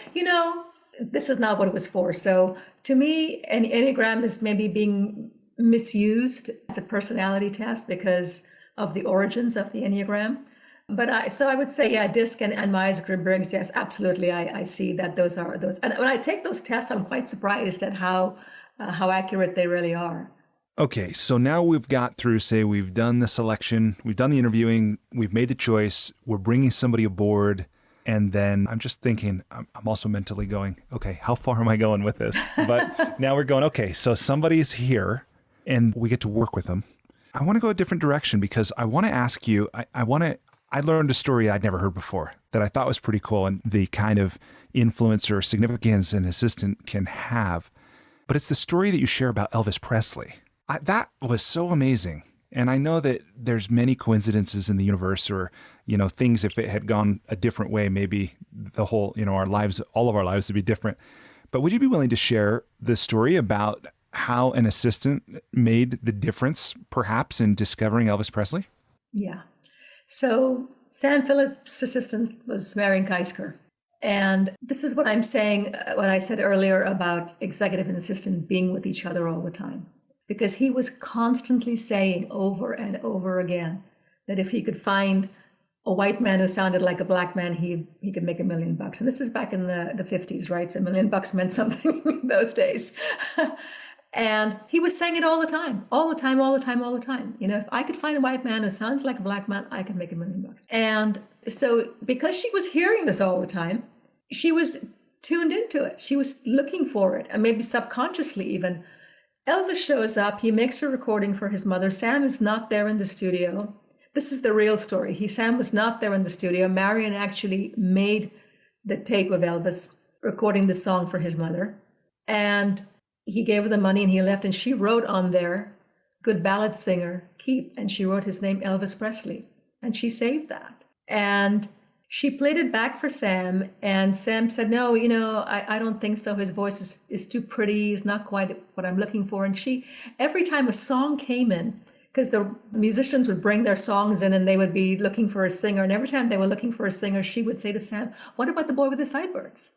this is not what it was for. So to me, an Enneagram is maybe being misused as a personality test because of the origins of the Enneagram. But I would say, yeah, DISC and Myers-Briggs, yes, absolutely. I see that those are those. And when I take those tests, I'm quite surprised at how accurate they really are. Okay, so now we've got through, say, we've done the selection, we've done the interviewing, we've made the choice, we're bringing somebody aboard, and then I'm just thinking, I'm also mentally going, okay, how far am I going with this? But now we're going, okay, so somebody's here, and we get to work with them. I want to go a different direction, because I want to ask you, I learned a story I'd never heard before that I thought was pretty cool, and the kind of influence or significance an assistant can have. But it's the story that you share about Elvis Presley. That was so amazing. And I know that there's many coincidences in the universe, or, things, if it had gone a different way, maybe the whole, our lives, all of our lives would be different. But would you be willing to share the story about how an assistant made the difference, perhaps, in discovering Elvis Presley? Yeah. So Sam Phillips' assistant was Marion Keisker. And this is what I'm saying, what I said earlier about executive and assistant being with each other all the time. Because he was constantly saying over and over again that if he could find a white man who sounded like a black man, he could make $1 million. And this is back in the 50s, right? So $1 million meant something in those days. And he was saying it all the time. If I could find a white man who sounds like a black man, I could make $1 million. And so because she was hearing this all the time, she was tuned into it. She was looking for it, and maybe subconsciously even. Elvis shows up. He makes a recording for his mother. Sam is not there in the studio. This is the real story. Sam was not there in the studio. Marion actually made the tape of Elvis recording the song for his mother. And he gave her the money and he left, and she wrote on there, "Good ballad singer, keep." And she wrote his name, Elvis Presley. And she saved that. And she played it back for Sam. And Sam said, "No, I don't think so. His voice is too pretty. It's not quite what I'm looking for." And every time a song came in, because the musicians would bring their songs in and they would be looking for a singer. And every time they were looking for a singer, she would say to Sam, "What about the boy with the sideburns?"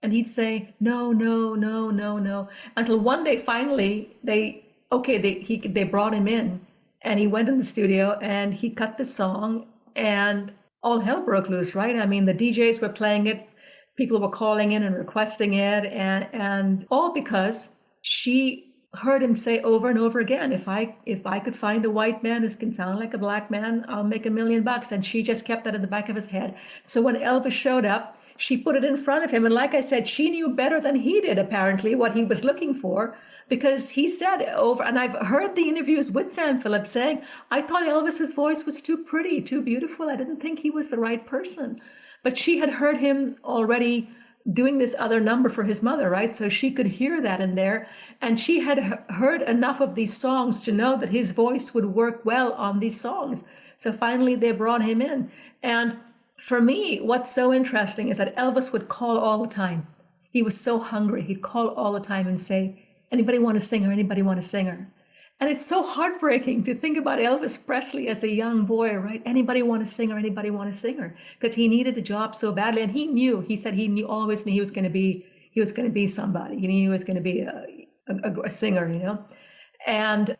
And he'd say, "No, no, no, no, no." Until one day, finally, they brought him in, and he went in the studio and he cut the song, and all hell broke loose, right? I mean, the DJs were playing it, people were calling in and requesting it, and all because she heard him say over and over again, if I could find a white man who can sound like a black man, I'll make $1 million. And she just kept that in the back of his head. So when Elvis showed up, she put it in front of him. And like I said, she knew better than he did, apparently, what he was looking for, because he said over, and I've heard the interviews with Sam Phillips saying, "I thought Elvis's voice was too pretty, too beautiful. I didn't think he was the right person." But she had heard him already doing this other number for his mother, right? So she could hear that in there. And she had heard enough of these songs to know that his voice would work well on these songs. So finally they brought him in. And for me, what's so interesting is that Elvis would call all the time. He was so hungry. He'd call all the time and say, "Anybody want a singer? Anybody want a singer?" And it's so heartbreaking to think about Elvis Presley as a young boy, right? Anybody want a singer? Anybody want a singer? Because he needed a job so badly. And he said he always knew he was going to be somebody. He knew he was going to be a singer, And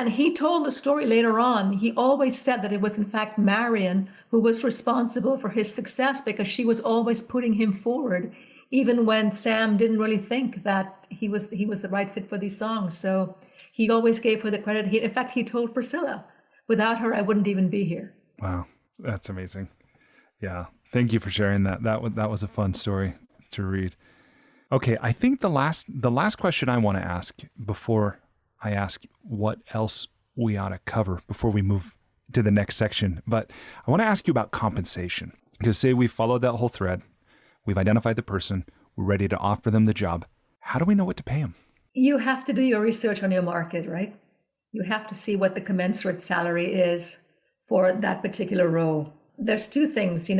he told the story later on. He always said that it was in fact Marion who was responsible for his success, because she was always putting him forward, even when Sam didn't really think that he was the right fit for these songs. So he always gave her the credit. In fact, he told Priscilla, "Without her, I wouldn't even be here." Wow, that's amazing. Yeah, thank you for sharing that. That was a fun story to read. Okay, I think the last question I want to ask before I ask what else we ought to cover before we move to the next section, but I want to ask you about compensation. Because say we followed that whole thread, we've identified the person, we're ready to offer them the job. How do we know what to pay them? You have to do your research on your market, right? You have to see what the commensurate salary is for that particular role. There's two things,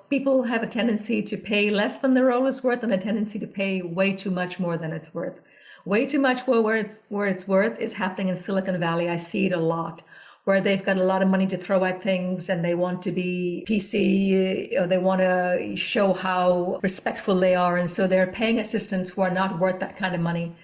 people have a tendency to pay less than the role is worth and a tendency to pay way too much more than it's worth. Way too much more where it's worth is happening in Silicon Valley. I see it a lot, where they've got a lot of money to throw at things and they want to be PC, or they want to show how respectful they are. And so they're paying assistants who are not worth that kind of money.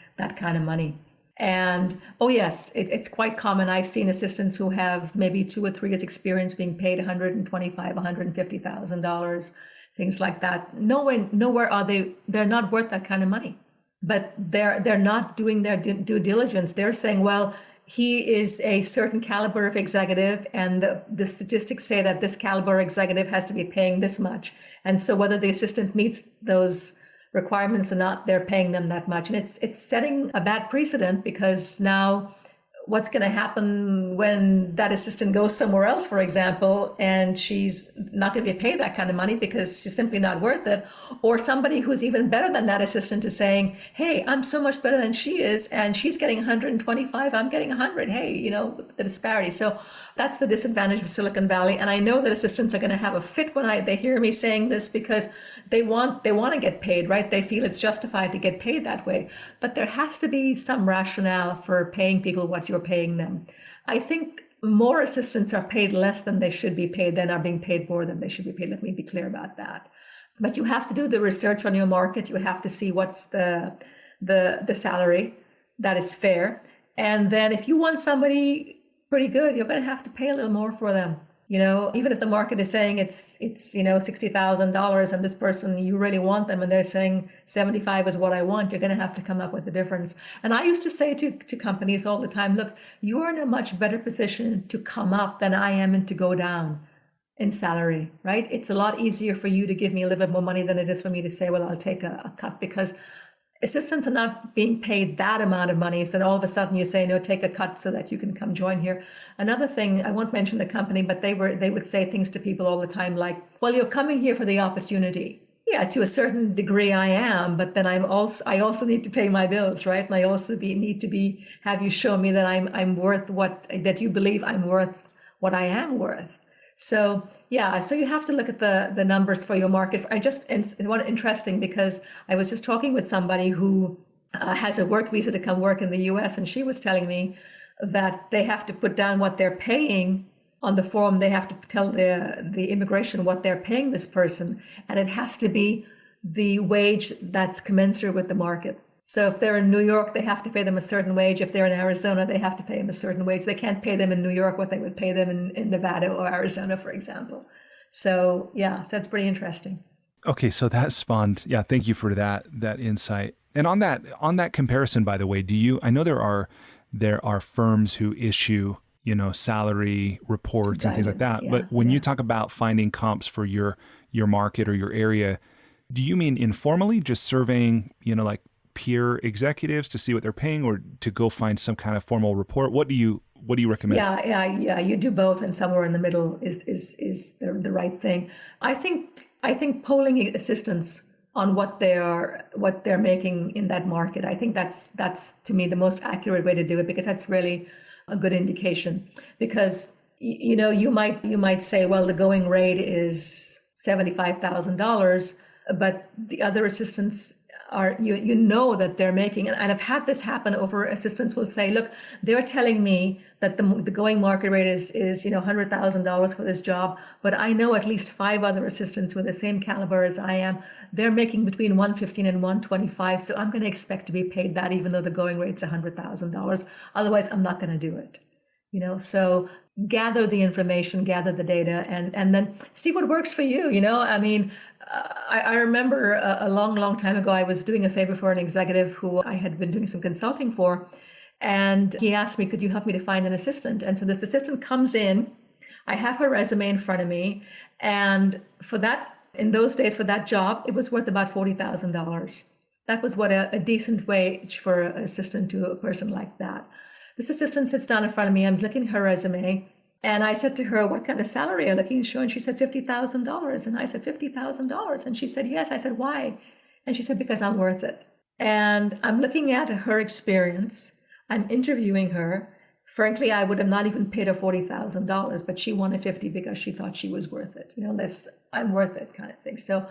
And oh yes, it's quite common. I've seen assistants who have maybe 2 or 3 years experience being paid $125,000, $150,000, things like that. Nowhere are they. They're not worth that kind of money. But they're not doing their due diligence. They're saying, well, he is a certain caliber of executive, and the statistics say that this caliber executive has to be paying this much. And so whether the assistant meets those requirements or not, they're paying them that much. And it's setting a bad precedent, because now what's going to happen when that assistant goes somewhere else, for example, and she's not going to be paid that kind of money because she's simply not worth it, or somebody who's even better than that assistant is saying, hey, I'm so much better than she is, and she's getting 125, I'm getting 100. Hey, the disparity. So that's the disadvantage of Silicon Valley. And I know that assistants are going to have a fit when they hear me saying this, because they want to get paid, right? They feel it's justified to get paid that way. But there has to be some rationale for paying people what you're paying them. I think more assistants are paid less than they should be paid than are being paid more than they should be paid. Let me be clear about that. But you have to do the research on your market. You have to see what's the salary that is fair. And then if you want somebody pretty good, you're going to have to pay a little more for them. Even if the market is saying it's $60,000 and this person, you really want them, and they're saying 75 is what I want, you're going to have to come up with the difference. And I used to say to companies all the time, look, you're in a much better position to come up than I am and to go down in salary, right? It's a lot easier for you to give me a little bit more money than it is for me to say, well, I'll take a cut, because assistants are not being paid that amount of money. So then all of a sudden you say, no, take a cut so that you can come join here. Another thing, I won't mention the company, but they would say things to people all the time like, well, you're coming here for the opportunity. Yeah, to a certain degree I am, but then I also need to pay my bills, right? And I also need to have you show me that I'm worth that you believe I'm worth what I am worth. So yeah, so you have to look at the numbers for your market. It's interesting, because I was just talking with somebody who has a work visa to come work in the US, and she was telling me that they have to put down what they're paying on the form. They have to tell the immigration what they're paying this person, and it has to be the wage that's commensurate with the market. So if they're in New York, they have to pay them a certain wage. If they're in Arizona, they have to pay them a certain wage. They can't pay them in New York what they would pay them in Nevada or Arizona, for example. So yeah, so that's pretty interesting. Okay, so that spawned, thank you for that insight. And on that comparison, by the way, I know there are firms who issue, salary reports and things like that. Yeah, but when you talk about finding comps for your market or your area, do you mean informally, just surveying, like peer executives to see what they're paying, or to go find some kind of formal report? What do you recommend? Yeah. You do both, and somewhere in the middle is the right thing. I think polling assistants on what they're making in that market, I think that's to me the most accurate way to do it, because that's really a good indication. Because you might say, well, the going rate is $75,000, but the other assistants are that they're making, and I've had this happen over. Assistants will say, look, they're telling me that the going market rate is $100,000 for this job, but I know at least 5 other assistants with the same caliber as I am. They're making between $115,000 and $125,000, so I'm going to expect to be paid that, even though the going rate's $100,000. Otherwise, I'm not going to do it. So gather the information, gather the data, and then see what works for you. I remember a long time ago, I was doing a favor for an executive who I had been doing some consulting for. And he asked me, could you help me to find an assistant? And so this assistant comes in, I have her resume in front of me. And in those days, for that job, it was worth about $40,000. That was what a decent wage for an assistant to a person like that. This assistant sits down in front of me. I'm looking at her resume. And I said to her, what kind of salary are you looking to show? And she said, $50,000. And I said, $50,000. And she said, yes. I said, why? And she said, because I'm worth it. And I'm looking at her experience. I'm interviewing her. Frankly, I would have not even paid her $40,000, but she wanted 50 because she thought she was worth it. This I'm worth it kind of thing. So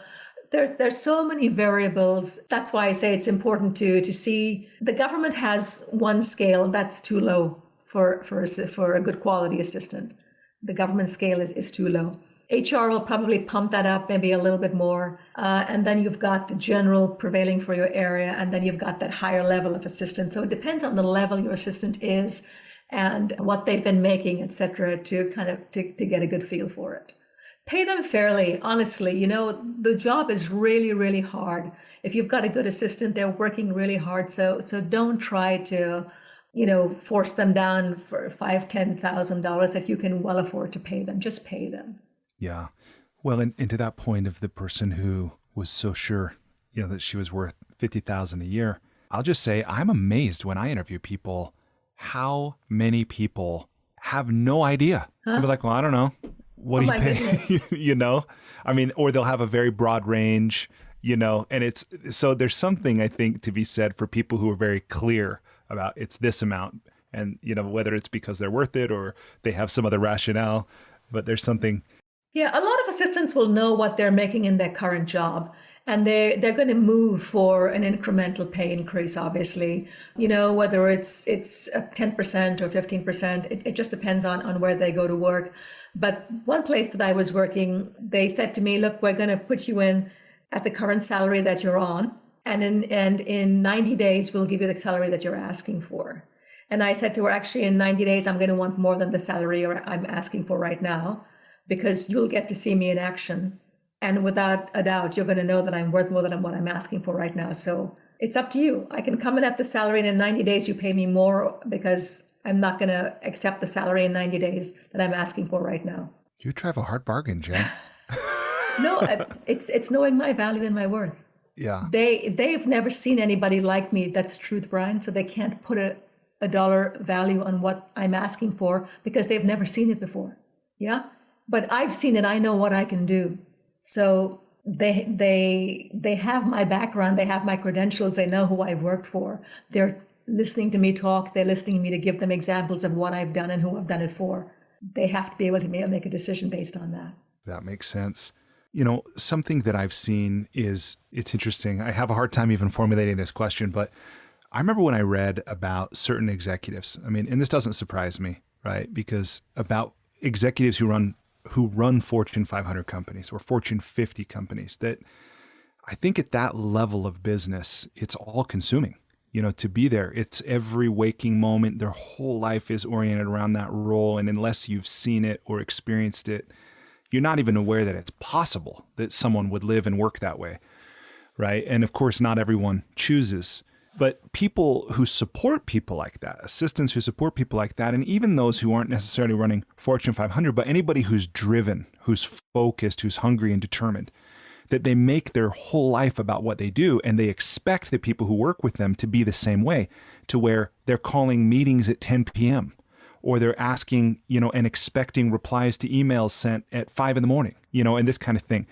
there's so many variables. That's why I say it's important to see. The government has one scale that's too low for a good quality assistant. The government scale is too low. HR will probably pump that up maybe a little bit more. And then you've got the general prevailing for your area. And then you've got that higher level of assistant. So it depends on the level your assistant is and what they've been making, et cetera, to kind of to get a good feel for it. Pay them fairly, honestly. The job is really, really hard. If you've got a good assistant, they're working really hard. So don't try to, force them down for $5,000, $10,000 that you can well afford to pay them. Just pay them. Yeah. Well, and to that point of the person who was so sure, that she was worth $50,000 a year, I'll just say I'm amazed when I interview people how many people have no idea. Huh? They'll be like, well, I don't know. What do you pay? I mean, or they'll have a very broad range, and so there's something I think to be said for people who are very clear about it's this amount and, whether it's because they're worth it or they have some other rationale, but there's something. Yeah, a lot of assistants will know what they're making in their current job. And they're going to move for an incremental pay increase, obviously. Whether it's 10% or 15%, it just depends on where they go to work. But one place that I was working, they said to me, look, we're going to put you in at the current salary that you're on. And in 90 days, we'll give you the salary that you're asking for. And I said to her, actually, in 90 days, I'm going to want more than the salary I'm asking for right now, because you'll get to see me in action. And without a doubt, you're going to know that I'm worth more than what I'm asking for right now. So it's up to you. I can come in at the salary and in 90 days you pay me more, because I'm not going to accept the salary in 90 days that I'm asking for right now. You drive a hard bargain, Jen. No, it's knowing my value and my worth. Yeah. They've never seen anybody like me. That's the truth, Brian. So they can't put a dollar value on what I'm asking for because they've never seen it before. Yeah. But I've seen it. I know what I can do. So they have my background, they have my credentials, they know who I've worked for. They're listening to me talk, they're listening to me to give them examples of what I've done and who I've done it for. They have to be able to make a decision based on that. That makes sense. Something that I've seen is, it's interesting. I have a hard time even formulating this question, but I remember when I read about certain executives, and this doesn't surprise me, right? Because about executives who run Fortune 500 companies or Fortune 50 companies, that I think at that level of business, it's all consuming, to be there. It's every waking moment. Their whole life is oriented around that role. And unless you've seen it or experienced it, you're not even aware that it's possible that someone would live and work that way, right? And of course, not everyone chooses. But people who support people like that, assistants who support people like that, and even those who aren't necessarily running Fortune 500, but anybody who's driven, who's focused, who's hungry and determined, that they make their whole life about what they do, and they expect the people who work with them to be the same way, to where they're calling meetings at 10 p.m., or they're asking, and expecting replies to emails sent at 5 a.m, and this kind of thing.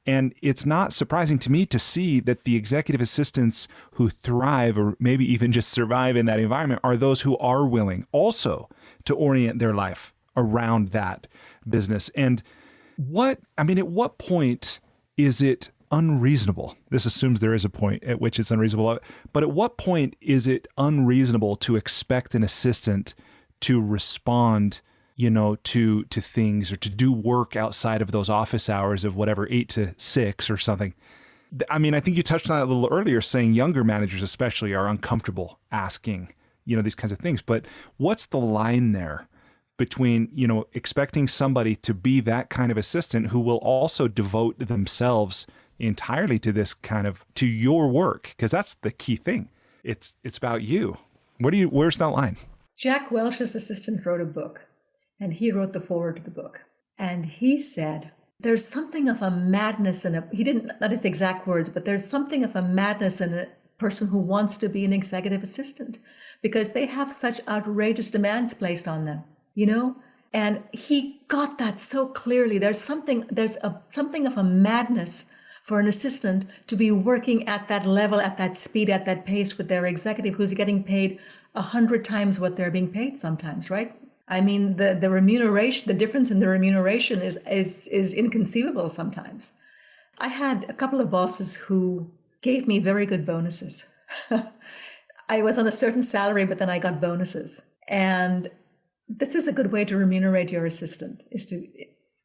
And it's not surprising to me to see that the executive assistants who thrive or maybe even just survive in that environment are those who are willing also to orient their life around that business. And at what point is it unreasonable? This assumes there is a point at which it's unreasonable, but at what point is it unreasonable to expect an assistant to respond to things or to do work outside of those office hours of whatever, 8 to 6 or something? I think you touched on it a little earlier, saying younger managers especially are uncomfortable asking, these kinds of things. But what's the line there between, expecting somebody to be that kind of assistant who will also devote themselves entirely to to your work? Because that's the key thing. It's about you. Where's that line? Jack Welch's assistant wrote a book, and he wrote the foreword to the book. And he said, there's something of a madness in it. He didn't, not his exact words, but there's something of a madness in it person who wants to be an executive assistant because they have such outrageous demands placed on them, And he got that so clearly. There's something of a madness for an assistant to be working at that level, at that speed, at that pace with their executive who's getting paid 100 times what they're being paid sometimes, right? I mean, the remuneration, the difference in the remuneration is inconceivable sometimes. I had a couple of bosses who gave me very good bonuses. I was on a certain salary, but then I got bonuses. And this is a good way to remunerate your assistant, is to,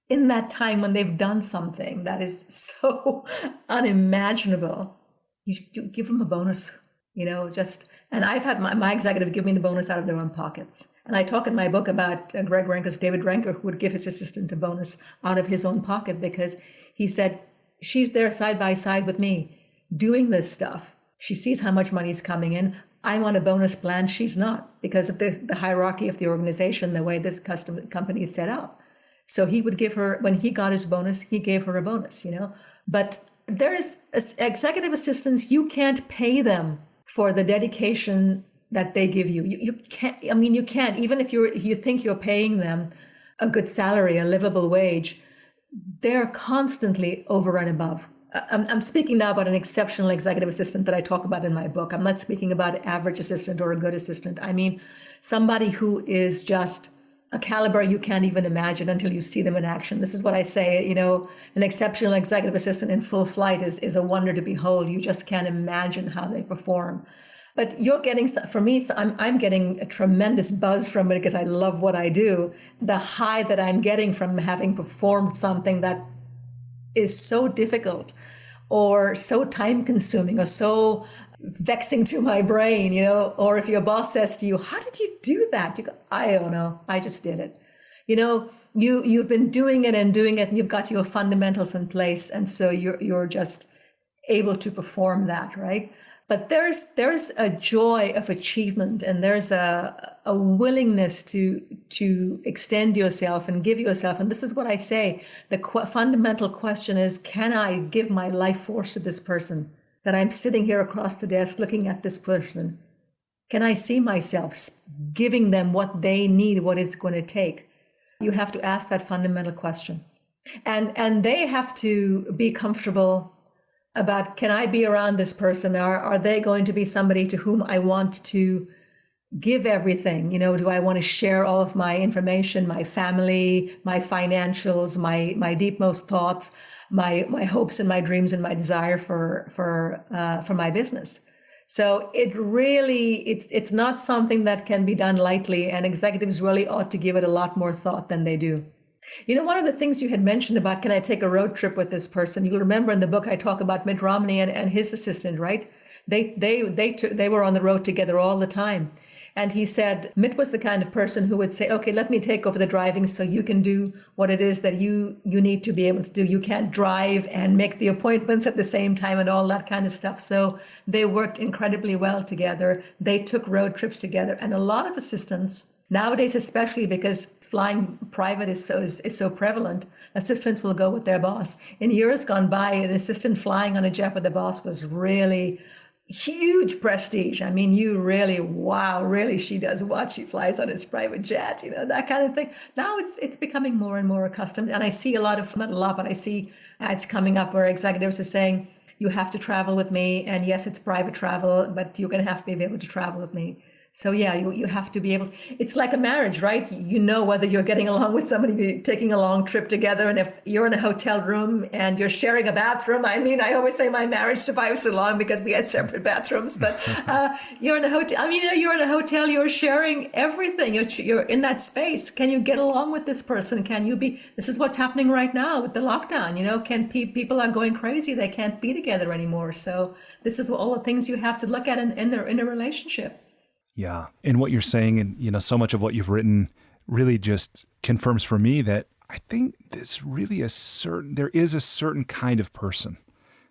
in that time when they've done something that is so unimaginable, you give them a bonus, and I've had my executive give me the bonus out of their own pockets. And I talk in my book about David Ranker, who would give his assistant a bonus out of his own pocket because he said, she's there side by side with me doing this stuff. She sees how much money is coming in. I'm on a bonus plan. She's not, because of the hierarchy of the organization, the way this company is set up. So he would give her, when he got his bonus, he gave her a bonus, But there's executive assistants, you can't pay them for the dedication that they give you. You can't, you can't, even if you think you're paying them a good salary, a livable wage, they're constantly over and above. I'm speaking now about an exceptional executive assistant that I talk about in my book. I'm not speaking about an average assistant or a good assistant. I mean, somebody who is just a caliber you can't even imagine until you see them in action. This is what I say, an exceptional executive assistant in full flight is a wonder to behold. You just can't imagine how they perform. But you're getting, for me, I'm getting a tremendous buzz from it because I love what I do. The high that I'm getting from having performed something that is so difficult or so time consuming or so vexing to my brain, or if your boss says to you, how did you do that? You go, I don't know. I just did it. You've been doing it and you've got your fundamentals in place. And so you're just able to perform that, right? But there's a joy of achievement, and there's a willingness to extend yourself and give yourself. And this is what I say. The fundamental question is, can I give my life force to this person? That I'm sitting here across the desk looking at this person. Can I see myself giving them what they need, what it's going to take? You have to ask that fundamental question. And they have to be comfortable about, can I be around this person? Are they going to be somebody to whom I want to give everything? Do I want to share all of my information, my family, my financials, my deepmost thoughts, my hopes and my dreams and my desire for my business? So it's not something that can be done lightly, and executives really ought to give it a lot more thought than they do. One of the things you had mentioned about, can I take a road trip with this person? You'll remember in the book I talk about Mitt Romney and his assistant, right? They were on the road together all the time. And he said, Mitt was the kind of person who would say, okay, let me take over the driving so you can do what it is that you need to be able to do. You can't drive and make the appointments at the same time and all that kind of stuff. So they worked incredibly well together. They took road trips together. And a lot of assistants, nowadays especially because flying private is so prevalent, assistants will go with their boss. In years gone by, an assistant flying on a jet with the boss was really huge prestige. I mean, you really, wow, really, she does what? She flies on his private jet, that kind of thing. Now it's becoming more and more accustomed. And I see not a lot, but I see ads coming up where executives are saying, you have to travel with me. And yes, it's private travel, but you're going to have to be able to travel with me. So yeah, you have to be able, it's like a marriage, right? Whether you're getting along with somebody, taking a long trip together. And if you're in a hotel room and you're sharing a bathroom, I always say my marriage survived so long because we had separate bathrooms, but you're in a hotel, you're in a hotel, you're sharing everything. You're in that space. Can you get along with this person? This is what's happening right now with the lockdown, people are going crazy. They can't be together anymore. So this is all the things you have to look at in a relationship. Yeah. And what you're saying, and so much of what you've written really just confirms for me that I think there is a certain kind of person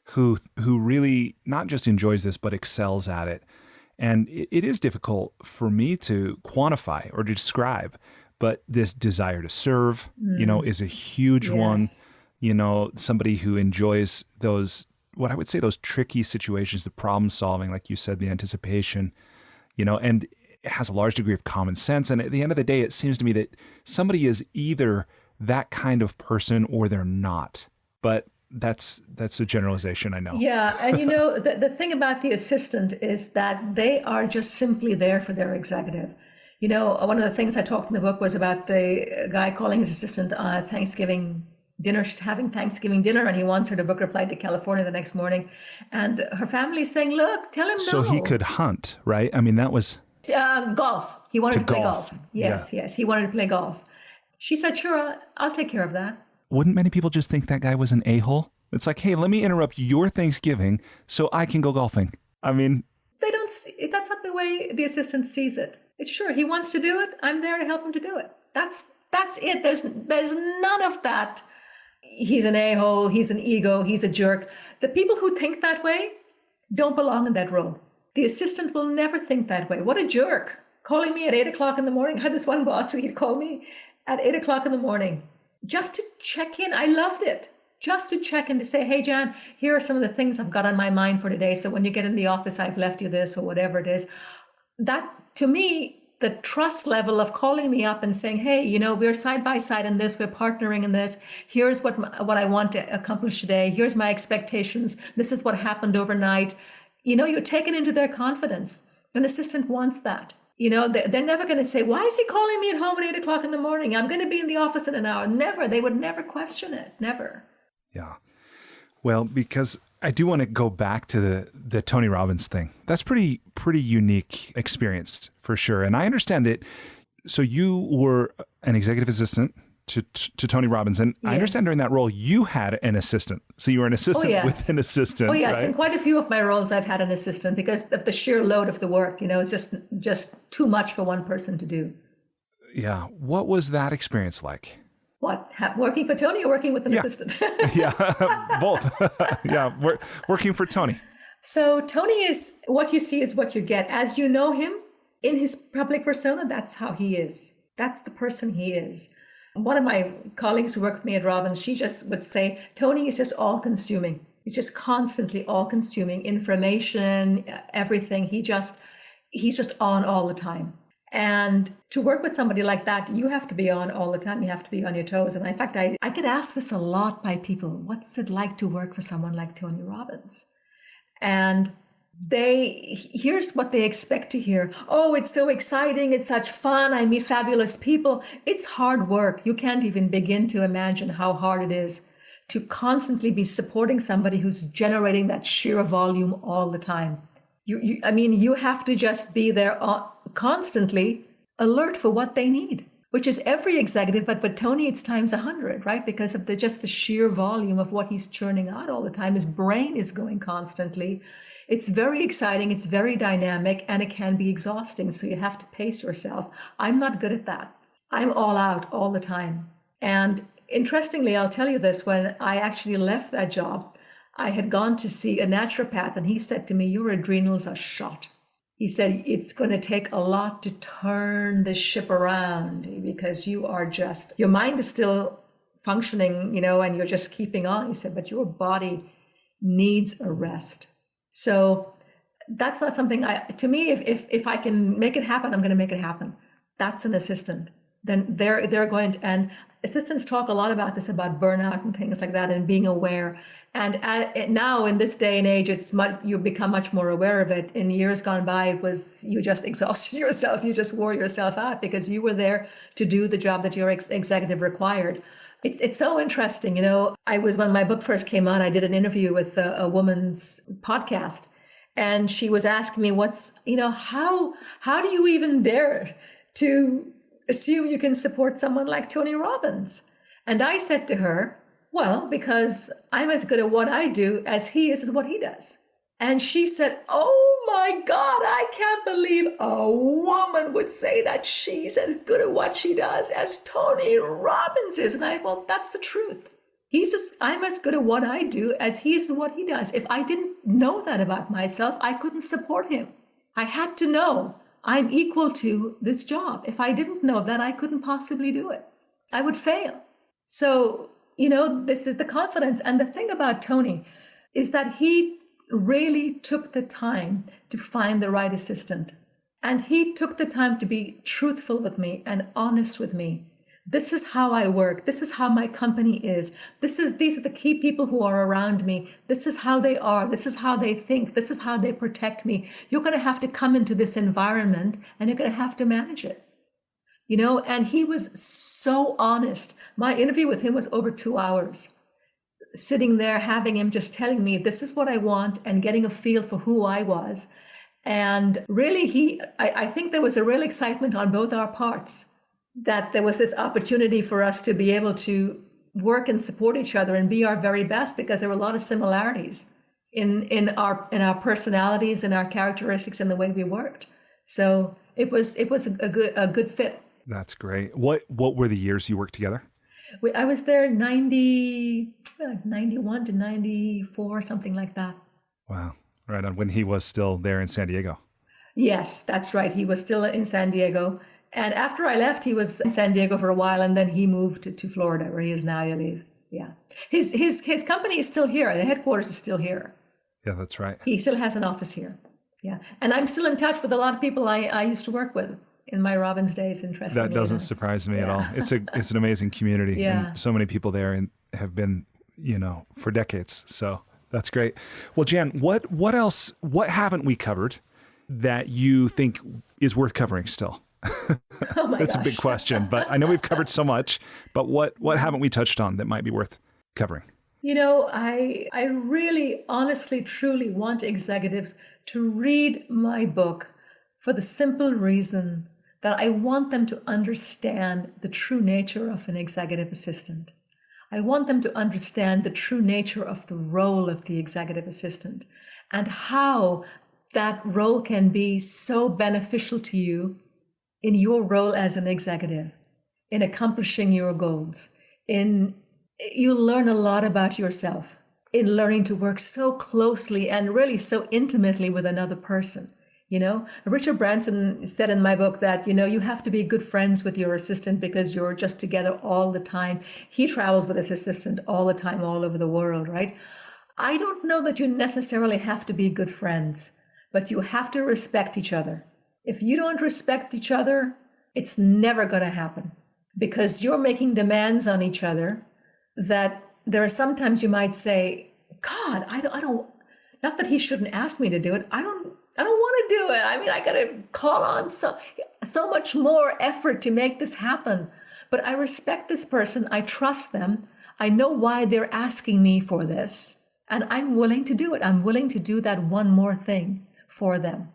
who really not just enjoys this, but excels at it. And it is difficult for me to quantify or to describe, but this desire to serve, is a huge one. Somebody who enjoys those what I would say, those tricky situations, the problem solving, like you said, the anticipation, and it has a large degree of common sense. And at the end of the day, it seems to me that somebody is either that kind of person or they're not. But that's a generalization, I know. Yeah. And the thing about the assistant is that they are just simply there for their executive. One of the things I talked in the book was about the guy calling his assistant Thanksgiving dinner. She's having Thanksgiving dinner and he wants her to book her flight to California the next morning. And her family's saying, look, tell him no. So he could hunt, right? I mean, that was... golf. He wanted to play golf. Yes, Yeah. yes. He wanted to play golf. She said, sure, I'll take care of that. Wouldn't many people just think that guy was an a-hole? It's like, hey, let me interrupt your Thanksgiving so I can go golfing. I mean... They don't see, that's not the way the assistant sees it. It's sure, he wants to do it. I'm there to help him to do it. That's it. There's none of that. He's an a-hole, he's an ego, he's a jerk. The people who think that way don't belong in that role. The assistant will never think that way. What a jerk. Calling me at 8 o'clock in the morning. I had this one boss who he'd call me at 8 o'clock in the morning just to check in. I loved it. Just to check in to say, hey, Jan, here are some of the things I've got on my mind for today. So when you get in the office, I've left you this or whatever it is. That, to me, the trust level of calling me up and saying, hey, we're side by side in this, we're partnering in this. Here's what I want to accomplish today. Here's my expectations. This is what happened overnight. You're taken into their confidence. An assistant wants that. They're never going to say, why is he calling me at home at 8 o'clock in the morning? I'm going to be in the office in an hour. Never. They would never question it. Never. Yeah. Well, because I do want to go back to the Tony Robbins thing. That's pretty unique experience for sure. And I understand that. So you were an executive assistant to Tony Robbins. And Yes. I understand during that role, you had an assistant. So you were an assistant yes. with an assistant. Oh, yes. Right? In quite a few of my roles, I've had an assistant because of the sheer load of the work. It's just too much for one person to do. Yeah. What was that experience like? What? Working for Tony or working with an assistant? Yeah, both. Yeah, working for Tony. So Tony is, what you see is what you get. As you know him in his public persona, that's how he is. That's the person he is. One of my colleagues who worked with me at Robbins, she just would say, Tony is just all consuming. He's just constantly all consuming information, everything. He's just on all the time. And to work with somebody like that, you have to be on all the time. You have to be on your toes. And in fact, I get asked this a lot by people. What's it like to work for someone like Tony Robbins? And here's what they expect to hear. Oh, it's so exciting. It's such fun. I meet fabulous people. It's hard work. You can't even begin to imagine how hard it is to constantly be supporting somebody who's generating that sheer volume all the time. You have to just be there constantly alert for what they need, which is every executive. But with Tony, it's times 100, right? Because of the sheer volume of what he's churning out all the time. His brain is going constantly. It's very exciting. It's very dynamic, and it can be exhausting. So you have to pace yourself. I'm not good at that. I'm all out all the time. And interestingly, I'll tell you this, when I actually left that job, I had gone to see a naturopath, and he said to me, your adrenals are shot. He said, it's going to take a lot to turn the ship around because your mind is still functioning, and you're just keeping on. He said, but your body needs a rest. So that's not something to me, if I can make it happen, I'm going to make it happen. That's an assistant. Then they're going to, and assistants talk a lot about this, about burnout and things like that, and being aware. And now in this day and age, you become much more aware of it. In years gone by, it was you just exhausted yourself. You just wore yourself out because you were there to do the job that your executive required. It's so interesting. When my book first came out, I did an interview with a woman's podcast, and she was asking me, how do you even dare to assume you can support someone like Tony Robbins? And I said to her, well, because I'm as good at what I do as he is what he does. And she said, oh my God, I can't believe a woman would say that she's as good at what she does as Tony Robbins is. And I thought, that's the truth. I'm as good at what I do as he is at what he does. If I didn't know that about myself, I couldn't support him. I had to know I'm equal to this job. If I didn't know that, I couldn't possibly do it. I would fail. So, this is the confidence. And the thing about Tony, is that he really took the time to find the right assistant. And he took the time to be truthful with me and honest with me. This is how I work. This is how my company is. These are the key people who are around me. This is how they are. This is how they think. This is how they protect me. You're going to have to come into this environment and you're going to have to manage it. And he was so honest. My interview with him was over 2 hours. Sitting there, having him just telling me, this is what I want, and getting a feel for who I was. And really, I think there was a real excitement on both our parts, that there was this opportunity for us to be able to work and support each other and be our very best, because there were a lot of similarities in our personalities and our characteristics and the way we worked. So it was a good fit. That's great. What were the years you worked together? I was there 91 to 94, something like that. Wow. Right on, when he was still there in San Diego. Yes, that's right. He was still in San Diego. And after I left, he was in San Diego for a while, and then he moved to Florida, where he is now, I believe. Yeah. His company is still here. The headquarters is still here. Yeah, that's right. He still has an office here. Yeah. And I'm still in touch with a lot of people I used to work with in my Robbins days, interestingly. That doesn't surprise me at all. It's an amazing community. Yeah. And so many people there and have been, for decades. So that's great. Well, Jan, what haven't we covered that you think is worth covering still? Oh my That's gosh. a big question, but I know we've covered so much, but what haven't we touched on that might be worth covering? I really, honestly, truly want executives to read my book for the simple reason that I want them to understand the true nature of an executive assistant. I want them to understand the true nature of the role of the executive assistant and how that role can be so beneficial to you in your role as an executive, in accomplishing your goals. You learn a lot about yourself in learning to work so closely and really so intimately with another person. Richard Branson said in my book that, you have to be good friends with your assistant because you're just together all the time. He travels with his assistant all the time, all over the world, right? I don't know that you necessarily have to be good friends, but you have to respect each other. If you don't respect each other, it's never going to happen, because you're making demands on each other that there are sometimes you might say, God, I don't, not that he shouldn't ask me to do it. I don't want to do it. I mean, I got to call on so much more effort to make this happen. But I respect this person. I trust them. I know why they're asking me for this. And I'm willing to do it. I'm willing to do that one more thing for them.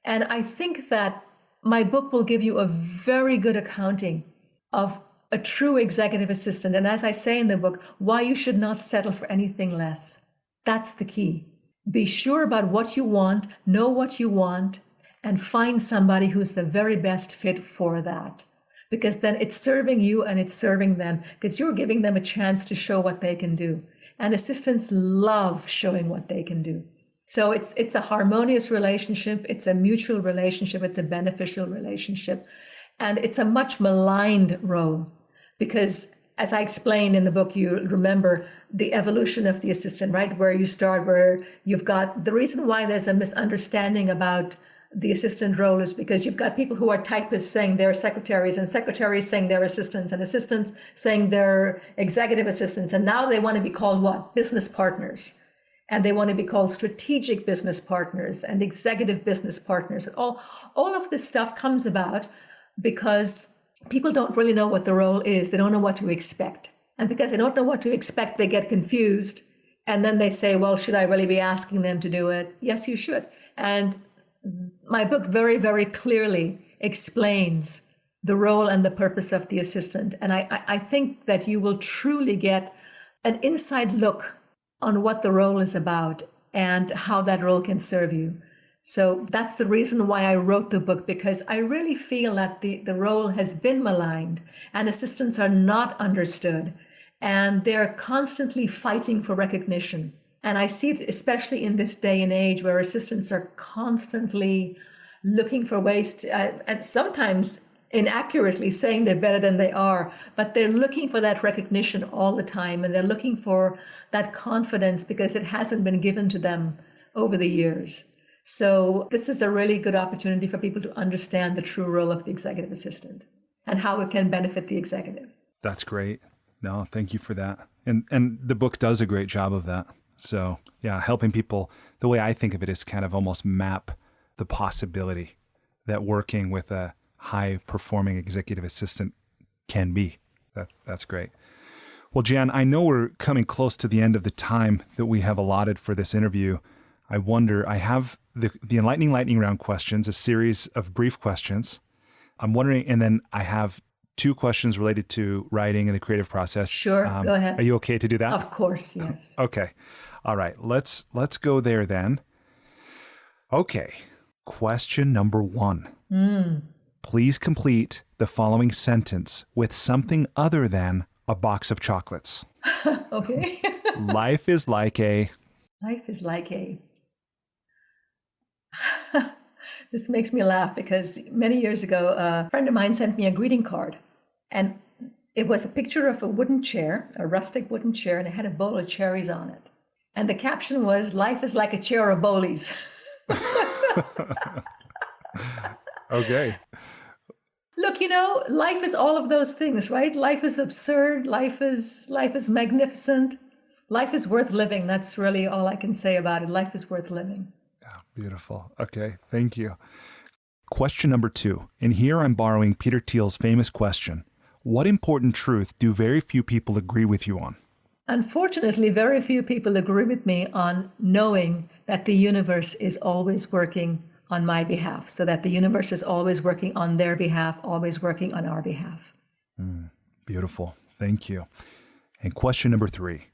And I think that my book will give you a very good accounting of a true executive assistant. And as I say in the book, why you should not settle for anything less. That's the key. Be sure about what you want, know what you want, and find somebody who's the very best fit for that. Because then it's serving you and it's serving them, because you're giving them a chance to show what they can do. And assistants love showing what they can do. So it's a harmonious relationship, it's a mutual relationship, it's a beneficial relationship, and it's a much maligned role, because as I explained in the book, you remember the evolution of the assistant, right? Where you start, where you've got the reason why there's a misunderstanding about the assistant role is because you've got people who are typists saying they're secretaries, and secretaries saying they're assistants, and assistants saying they're executive assistants. And now they want to be called what? Business partners. And they want to be called strategic business partners and executive business partners. And all of this stuff comes about because people don't really know what the role is. They don't know what to expect. And because they don't know what to expect, they get confused. And then they say, well, should I really be asking them to do it? Yes, you should. And my book very, very clearly explains the role and the purpose of the assistant. And I think that you will truly get an inside look on what the role is about and how that role can serve you. So that's the reason why I wrote the book, because I really feel that the role has been maligned and assistants are not understood, and they're constantly fighting for recognition. And I see it especially in this day and age where assistants are constantly looking for ways to, and sometimes inaccurately saying they're better than they are, but they're looking for that recognition all the time, and they're looking for that confidence because it hasn't been given to them over the years. So this is a really good opportunity for people to understand the true role of the executive assistant and how it can benefit the executive. That's great. No, thank you for that. And the book does a great job of that. So yeah, helping people, the way I think of it is kind of almost map the possibility that working with a high performing executive assistant can be. That's great. Well, Jan, I know we're coming close to the end of the time that we have allotted for this interview. I wonder, I have the Enlightening Lightning Round questions, a series of brief questions. I'm wondering, and then I have 2 questions related to writing and the creative process. Sure, go ahead. Are you okay to do that? Of course, yes. Okay. All right. Let's go there then. Okay. Question number 1. Please complete the following sentence with something other than a box of chocolates. Okay. Life is like a... Life is like a... This makes me laugh because many years ago, a friend of mine sent me a greeting card, and it was a picture of a wooden chair, a rustic wooden chair, and it had a bowl of cherries on it. And the caption was, "Life is like a chair of bowlies." Okay. Look, life is all of those things, right? Life is absurd. Life is magnificent. Life is worth living. That's really all I can say about it. Life is worth living. Yeah, beautiful. Okay, thank you. Question number 2. And here I'm borrowing Peter Thiel's famous question. What important truth do very few people agree with you on? Unfortunately, very few people agree with me on knowing that the universe is always working on my behalf, so that the universe is always working on their behalf, always working on our behalf. Beautiful. Thank you. And question number 3.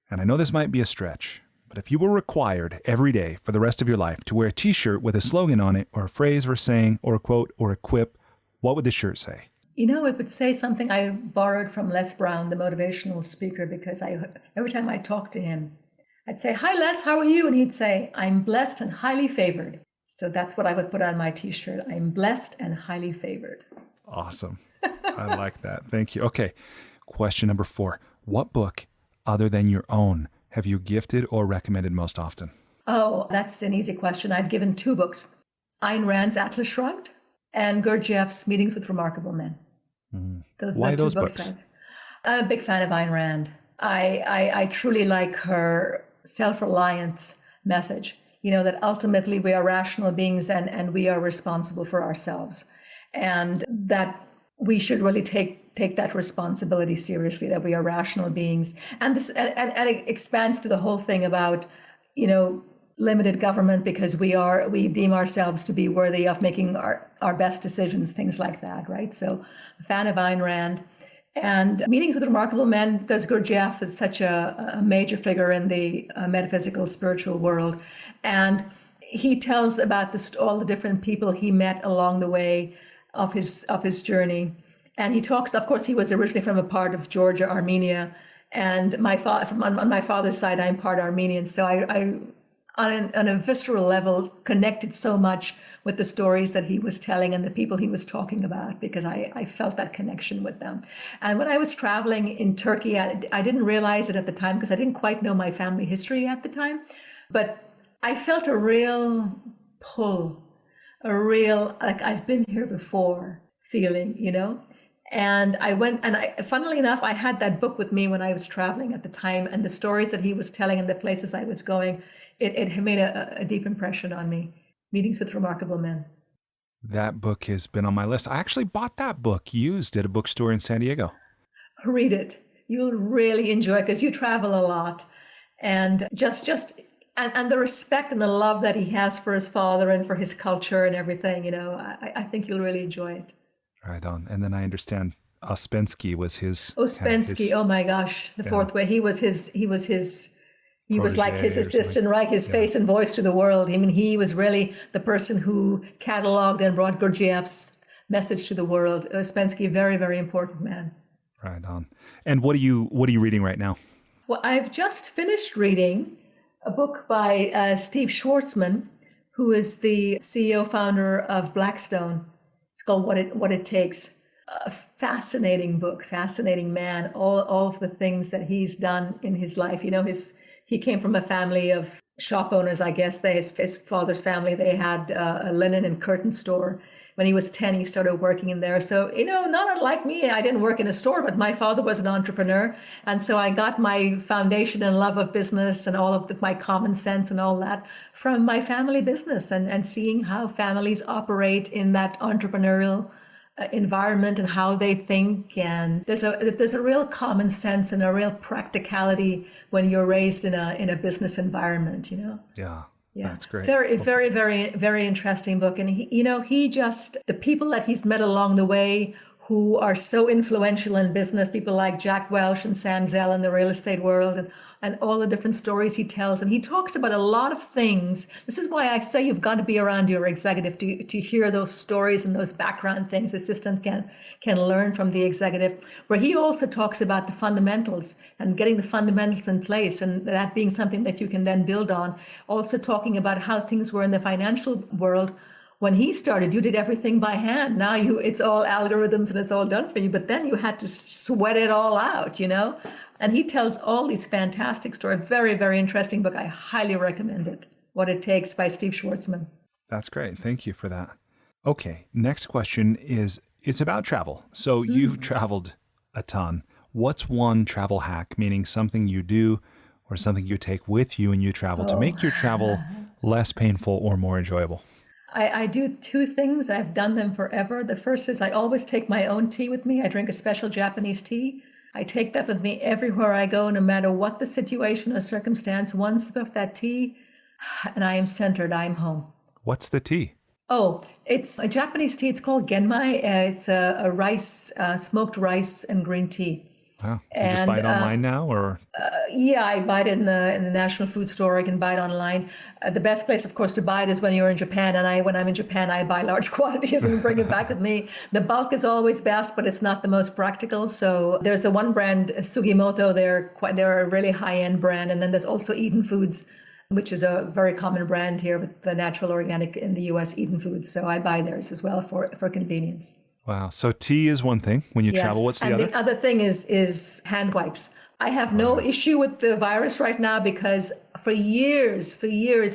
And I know this might be a stretch, but if you were required every day for the rest of your life to wear a t-shirt with a slogan on it, or a phrase or a saying, or a quote, or a quip, what would the shirt say? It would say something I borrowed from Les Brown, the motivational speaker, because every time I talked to him, I'd say, "Hi, Les, how are you?" And he'd say, "I'm blessed and highly favored." So that's what I would put on my t-shirt. I'm blessed and highly favored. Awesome. I like that. Thank you. Okay. Question number 4. What book, other than your own, have you gifted or recommended most often? Oh, that's an easy question. I've given 2 books, Ayn Rand's Atlas Shrugged and Gurdjieff's Meetings with Remarkable Men. Those Why are the 2 those books. books? I'm a big fan of Ayn Rand. I truly like her self-reliance message, that ultimately we are rational beings and we are responsible for ourselves, and that we should really take that responsibility seriously, that we are rational beings. And this and it expands to the whole thing about, limited government, because we deem ourselves to be worthy of making our best decisions, things like that, right? So a fan of Ayn Rand. And Meetings with Remarkable Men, because Gurdjieff is such a major figure in the metaphysical spiritual world. And he tells about all the different people he met along the way of his journey. And he talks, of course, he was originally from a part of Georgia, Armenia. And on my father's side, I'm part Armenian. So I on a visceral level, connected so much with the stories that he was telling and the people he was talking about, because I felt that connection with them. And when I was traveling in Turkey, I didn't realize it at the time because I didn't quite know my family history at the time, but I felt a real pull, like I've been here before feeling, And I went, and funnily enough, I had that book with me when I was traveling at the time, and the stories that he was telling and the places I was going, it made a deep impression on me. Meetings with Remarkable Men. That book has been on my list. I actually bought that book used at a bookstore in San Diego. Read it. You'll really enjoy it because you travel a lot. And and the respect and the love that he has for his father and for his culture and everything, I think you'll really enjoy it. Right on. And then I understand Ouspensky was his... Ouspensky, oh my gosh, the fourth way. He was like his assistant, right? His face and voice to the world. I mean, he was really the person who cataloged and brought Gurdjieff's message to the world. Ouspensky, very, very important man. Right on. And what are you reading right now? Well, I've just finished reading a book by Steve Schwartzman, who is the CEO founder of Blackstone. It's called What It Takes. A fascinating book, fascinating man, all of the things that he's done in his life. He came from a family of shop owners, I guess. His father's family, they had a linen and curtain store. When he was 10, he started working in there. So, not unlike me, I didn't work in a store, but my father was an entrepreneur. And so I got my foundation and love of business and all of my common sense and all that from my family business and seeing how families operate in that entrepreneurial environment and how they think. And there's a real common sense and a real practicality when you're raised in a business environment, Yeah. Yeah, That's great. Very, very, very, very interesting book. And the people that he's met along the way who are so influential in business, people like Jack Welch and Sam Zell in the real estate world, and all the different stories he tells. And he talks about a lot of things. This is why I say you've got to be around your executive to hear those stories and those background things. Assistant can learn from the executive, where he also talks about the fundamentals and getting the fundamentals in place, and that being something that you can then build on. Also talking about how things were in the financial world. When he started, you did everything by hand. Now it's all algorithms and it's all done for you. But then you had to sweat it all out, And he tells all these fantastic stories. Very, very interesting book. I highly recommend it. What It Takes by Steve Schwartzman. That's great. Thank you for that. Okay. Next question it's about travel. So you've traveled a ton. What's one travel hack, meaning something you do or something you take with you when you travel to make your travel less painful or more enjoyable? I do two things. I've done them forever. The first is I always take my own tea with me. I drink a special Japanese tea. I take that with me everywhere I go, no matter what the situation or circumstance. One sip of that tea, and I am centered. I am home. What's the tea? Oh, it's a Japanese tea. It's called genmai. It's a rice, smoked rice and green tea. Wow. You just buy it online now, or? Yeah, I buy it in the National Food Store. I can buy it online. The best place, of course, to buy it is when you're in Japan. And when I'm in Japan, I buy large quantities and bring it back with me. The bulk is always best, but it's not the most practical. So there's the one brand, Sugimoto. They're a really high-end brand. And then there's also Eden Foods, which is a very common brand here with the natural organic in the U.S., Eden Foods. So I buy theirs as well for convenience. Wow. So tea is one thing when you travel. What's the other? And the other thing is hand wipes. I have no issue with the virus right now because for years,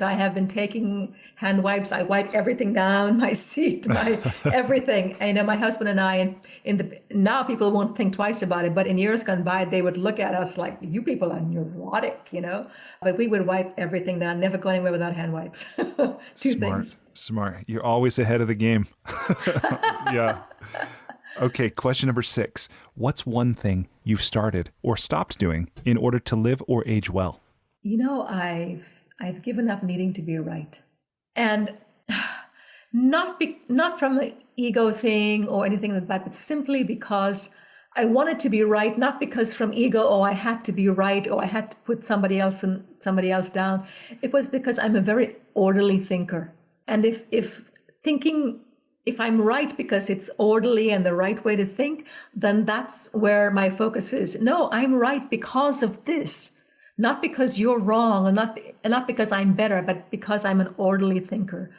I have been taking hand wipes. I wipe everything down, my seat, my everything. My husband and I, now people won't think twice about it, but in years gone by, they would look at us like, you people are neurotic, But we would wipe everything down, never go anywhere without hand wipes. Two things. Smart. You're always ahead of the game. Yeah. Okay, question number 6. What's one thing you've started or stopped doing in order to live or age well? I've given up needing to be right. And not from an ego thing or anything like that, but simply because I wanted to be right, not because from ego, I had to be right, or I had to put somebody else down. It was because I'm a very orderly thinker. And if I'm right because it's orderly and the right way to think, then that's where my focus is. No, I'm right because of this, not because you're wrong, and not because I'm better, but because I'm an orderly thinker.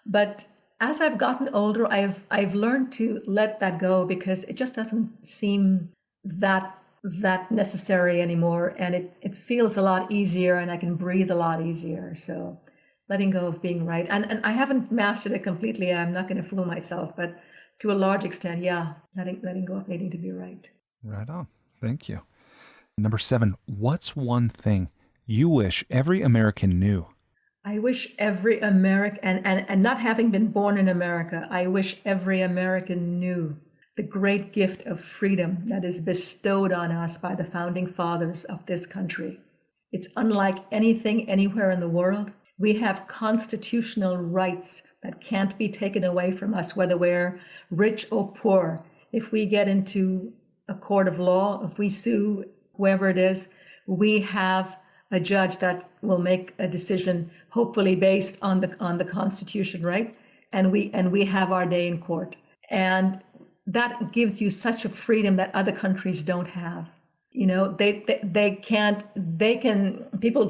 But as I've gotten older, I've learned to let that go because it just doesn't seem that necessary anymore, and it feels a lot easier, and I can breathe a lot easier. So letting go of being right. And I haven't mastered it completely. I'm not going to fool myself, but to a large extent, yeah, letting go of needing to be right. Right on. Thank you. Number 7, what's one thing you wish every American knew? I wish every American, and not having been born in America, I wish every American knew the great gift of freedom that is bestowed on us by the founding fathers of this country. It's unlike anything anywhere in the world. We have constitutional rights that can't be taken away from us, whether we're rich or poor. If we get into a court of law, if we sue whoever it is, we have a judge that will make a decision, hopefully based on the Constitution, right? And we have our day in court. And that gives you such a freedom that other countries don't have.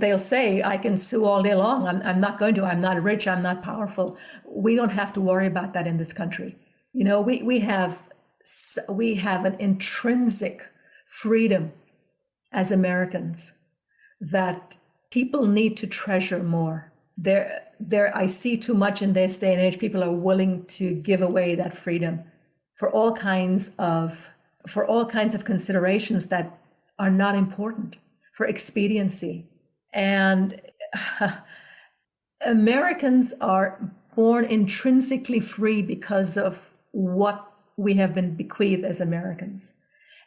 They'll say, I can sue all day long. I'm not going to, I'm not rich, I'm not powerful. We don't have to worry about that in this country. We have an intrinsic freedom as Americans that people need to treasure more. I see too much in this day and age. People are willing to give away that freedom for all kinds of considerations that are not important, for expediency. And Americans are born intrinsically free because of what we have been bequeathed as Americans.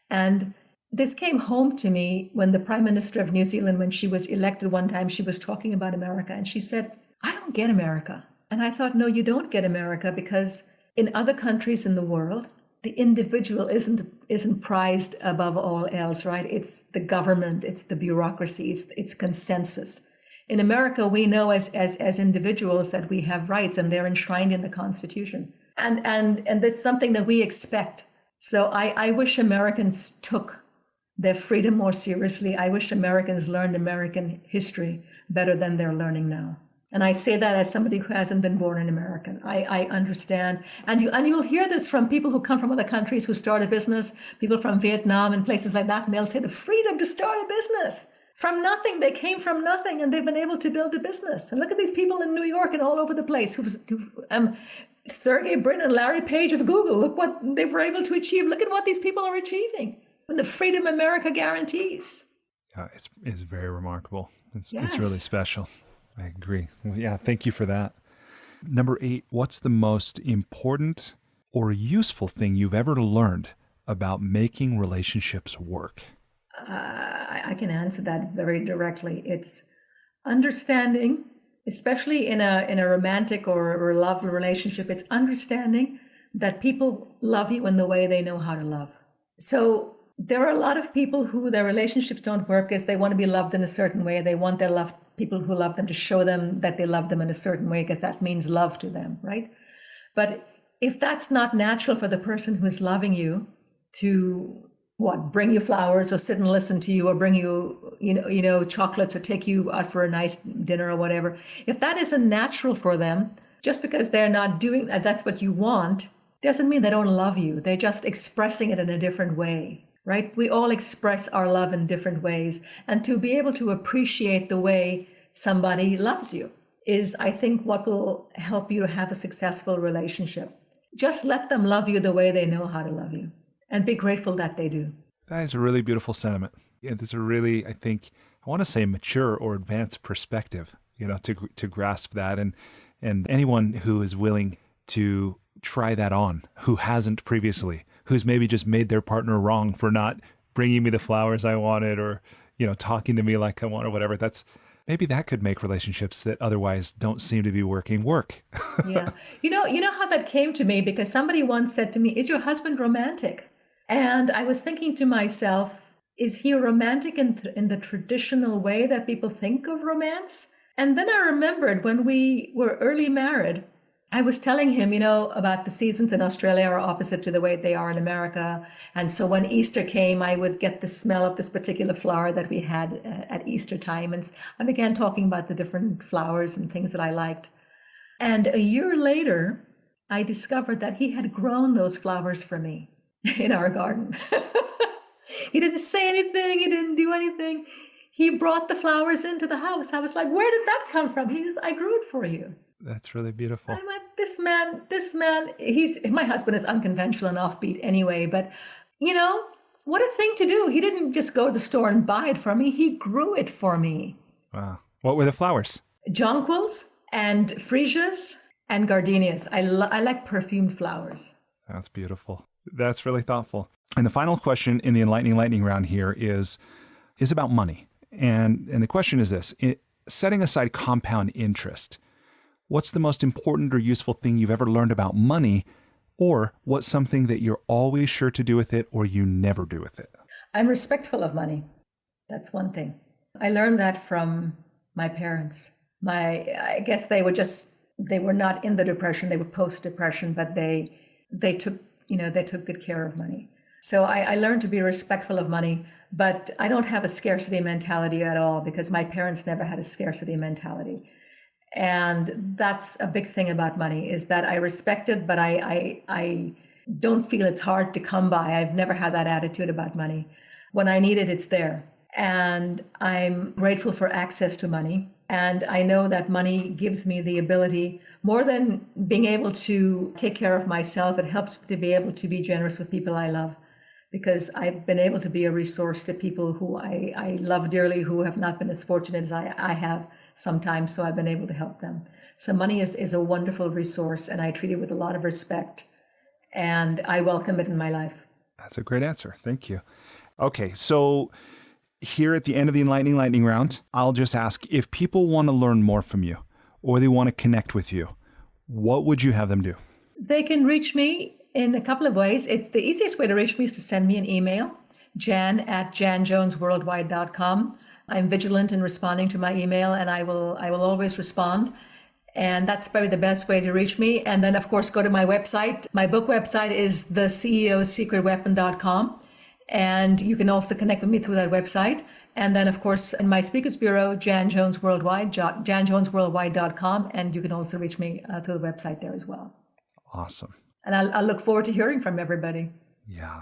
And this came home to me when the Prime Minister of New Zealand, when she was elected one time, she was talking about America and she said, "I don't get America." And I thought, no, you don't get America, because in other countries in the world, the individual isn't prized above all else, right? It's the government, it's the bureaucracy, it's consensus. In America, we know as individuals that we have rights, and they're enshrined in the Constitution. And that's something that we expect. So I wish Americans took their freedom more seriously. I wish Americans learned American history better than they're learning now. And I say that as somebody who hasn't been born an American. I understand. And you'll hear this from people who come from other countries who start a business, people from Vietnam and places like that, and they'll say the freedom to start a business. From nothing, they came from nothing, and they've been able to build a business. And look at these people in New York and all over the place Sergey Brin and Larry Page of Google. Look what they were able to achieve. Look at what these people are achieving. And the freedom America guarantees. Yeah, it's very remarkable. It's Yes. really special. I agree. Well, yeah, thank you for that. Number 8, what's the most important or useful thing you've ever learned about making relationships work? I can answer that very directly. It's understanding, especially in a romantic or a love relationship, it's understanding that people love you in the way they know how to love. So there are a lot of people who their relationships don't work because they want to be loved in a certain way. They want their people who love them to show them that they love them in a certain way because that means love to them, right? But if that's not natural for the person who's loving you to bring you flowers or sit and listen to you or bring you, chocolates or take you out for a nice dinner or whatever, if that isn't natural for them, just because they're not doing that, that's what you want, doesn't mean they don't love you. They're just expressing it in a different way. Right? We all express our love in different ways. And to be able to appreciate the way somebody loves you is, I think, what will help you to have a successful relationship. Just let them love you the way they know how to love you, and be grateful that they do. That is a really beautiful sentiment. Yeah, this is a really, I think, I want to say mature or advanced perspective, to grasp that. And anyone who is willing to try that on, who hasn't previously, who's maybe just made their partner wrong for not bringing me the flowers I wanted, or, talking to me like I want, or whatever. Maybe that could make relationships that otherwise don't seem to be working work. Yeah. You know how that came to me, because somebody once said to me, "Is your husband romantic?" And I was thinking to myself, is he romantic in the traditional way that people think of romance? And then I remembered when we were early married, I was telling him, about the seasons in Australia are opposite to the way they are in America. And so when Easter came, I would get the smell of this particular flower that we had at Easter time. And I began talking about the different flowers and things that I liked. And a year later, I discovered that he had grown those flowers for me in our garden. He didn't say anything. He didn't do anything. He brought the flowers into the house. I was like, "Where did that come from?" He says, "I grew it for you." That's really beautiful. I'm like, this man, my husband is unconventional and offbeat anyway, but what a thing to do. He didn't just go to the store and buy it for me. He grew it for me. Wow. What were the flowers? Jonquils and freesias and gardenias. I like perfumed flowers. That's beautiful. That's really thoughtful. And the final question in the Enlightening Lightning round here is about money. And the question is this: setting aside compound interest, what's the most important or useful thing you've ever learned about money, or what's something that you're always sure to do with it or you never do with it? I'm respectful of money. That's one thing. I learned that from my parents. I guess they were not in the depression, they were post-depression, but they took good care of money. So I learned to be respectful of money, but I don't have a scarcity mentality at all, because my parents never had a scarcity mentality. And that's a big thing about money, is that I respect it, but I don't feel it's hard to come by. I've never had that attitude about money. When I need it, it's there. And I'm grateful for access to money. And I know that money gives me the ability, more than being able to take care of myself, it helps to be able to be generous with people I love. Because I've been able to be a resource to people who I love dearly, who have not been as fortunate as I have sometimes. So I've been able to help them. So money is a wonderful resource, and I treat it with a lot of respect. And I welcome it in my life. That's a great answer. Thank you. Okay, so here at the end of the Enlightening Lightning Round, I'll just ask, if people want to learn more from you or they want to connect with you, what would you have them do? They can reach me in a couple of ways. It's the easiest way to reach me is to send me an email, jan@janjonesworldwide.com. I'm vigilant in responding to my email, and I will always respond. And that's probably the best way to reach me. And then, of course, go to my website. My book website is theceosecretweapon.com. And you can also connect with me through that website. And then, of course, in my speakers bureau, Jan Jones Worldwide, janjonesworldwide.com. And you can also reach me through the website there as well. Awesome. And I'll look forward to hearing from everybody. Yeah.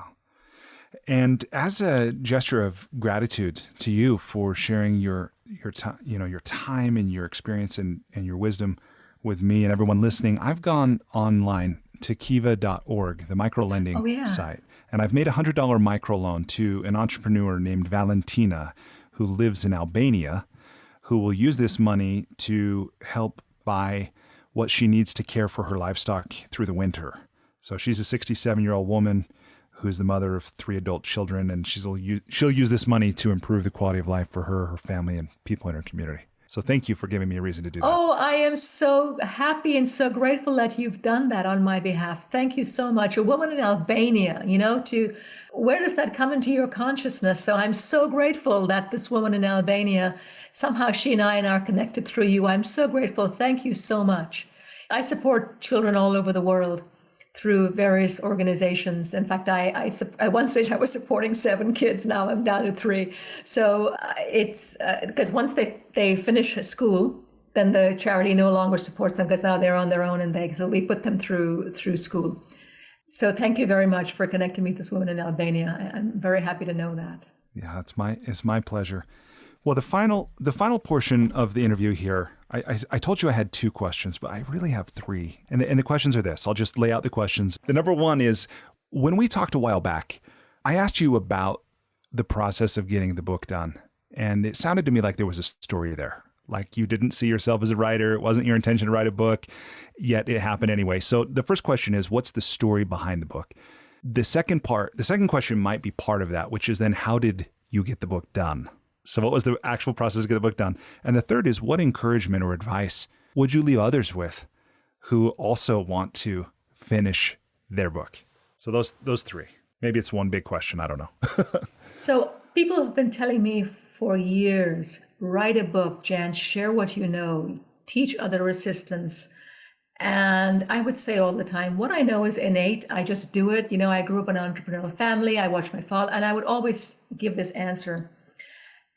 And as a gesture of gratitude to you for sharing your time and your experience and your wisdom with me and everyone listening, I've gone online to kiva.org, the microlending site, and I've made a $100 microloan to an entrepreneur named Valentina, who lives in Albania, who will use this money to help buy what she needs to care for her livestock through the winter. So she's a 67-year-old woman who's the mother of 3 adult children, and she'll use this money to improve the quality of life for her family, and people in her community. So thank you for giving me a reason to do that. Oh, I am so happy and so grateful that you've done that on my behalf. Thank you so much. A woman in Albania, where does that come into your consciousness? So I'm so grateful that this woman in Albania, somehow she and I are connected through you. I'm so grateful. Thank you so much. I support children all over the world through various organizations. In fact, at one stage I was supporting 7 kids. Now I'm down to 3. So it's because once they finish school, then the charity no longer supports them, because now they're on their own, and so we put them through school. So thank you very much for connecting me with this woman in Albania. I'm very happy to know that. Yeah, it's my pleasure. Well, the final portion of the interview here, I told you I had 2 questions, but I really have 3. And the questions are this. I'll just lay out the questions. The number one is, when we talked a while back, I asked you about the process of getting the book done. And it sounded to me like there was a story there. Like you didn't see yourself as a writer. It wasn't your intention to write a book, yet it happened anyway. So the first question is, what's the story behind the book? The second question might be part of that, which is then, how did you get the book done? So what was the actual process to get the book done? And the third is, what encouragement or advice would you leave others with who also want to finish their book? So those 3. Maybe it's one big question. I don't know. So people have been telling me for years, write a book, Jan, share what you know, teach other assistants. And I would say all the time, what I know is innate. I just do it. I grew up in an entrepreneurial family. I watched my father, and I would always give this answer.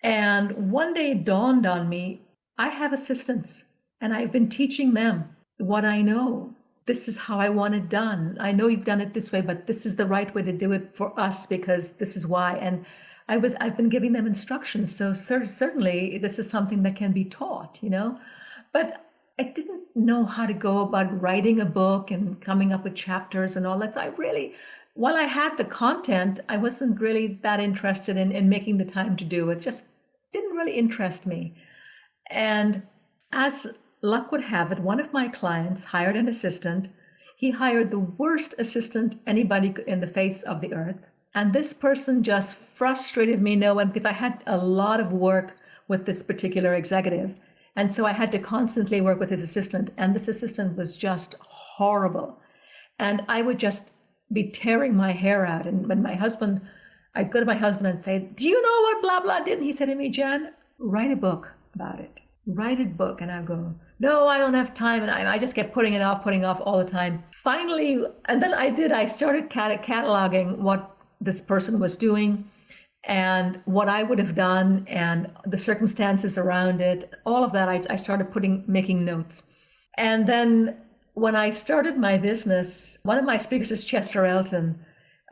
And one day it dawned on me, I have assistants, and I've been teaching them what I know. This is how I want it done. I know you've done it this way, but this is the right way to do it for us, because this is why. And I've been giving them instructions. So certainly this is something that can be taught, but I didn't know how to go about writing a book and coming up with chapters and all that. So while I had the content, I wasn't really that interested in making the time to do it. Just didn't really interest me. And as luck would have it, one of my clients hired an assistant. He hired the worst assistant anybody in the face of the earth. And this person just frustrated me because I had a lot of work with this particular executive. And so I had to constantly work with his assistant. And this assistant was just horrible. And I would just be tearing my hair out. And when I'd go to my husband and say, do you know what blah, blah did? And he said to me, Jan, write a book about it. Write a book. And I go, no, I don't have time. And I just kept putting it off all the time. Finally, and then I started cataloging what this person was doing. and what I would have done and the circumstances around it, all of that, I started making notes. And then when I started my business, one of my speakers is Chester Elton.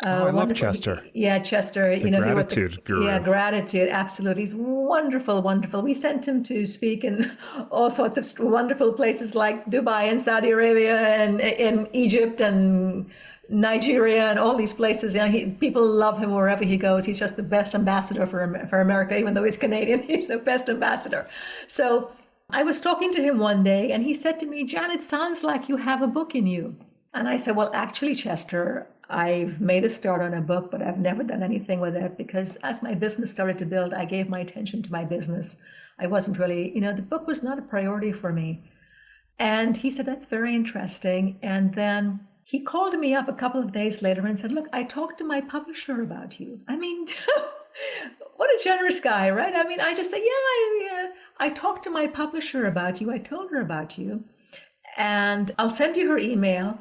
I love Chester. Yeah, Chester. The gratitude guru. Yeah, gratitude. Absolutely. He's wonderful, wonderful. We sent him to speak in all sorts of wonderful places like Dubai and Saudi Arabia and in Egypt and Nigeria and all these places. You know, people love him wherever he goes. He's just the best ambassador for America, even though he's Canadian. He's the best ambassador. So I was talking to him one day and he said to me, "Jan, it sounds like you have a book in you." And I said, "Well, actually, Chester, I've made a start on a book, but I've never done anything with it because as my business started to build, I gave my attention to my business. I wasn't really, the book was not a priority for me." And he said, "That's very interesting." And then he called me up a couple of days later and said, "Look, I talked to my publisher about you." I mean, what a generous guy, right? I mean, I just said, yeah, I talked to my publisher about you. I told her about you. And I'll send you her email.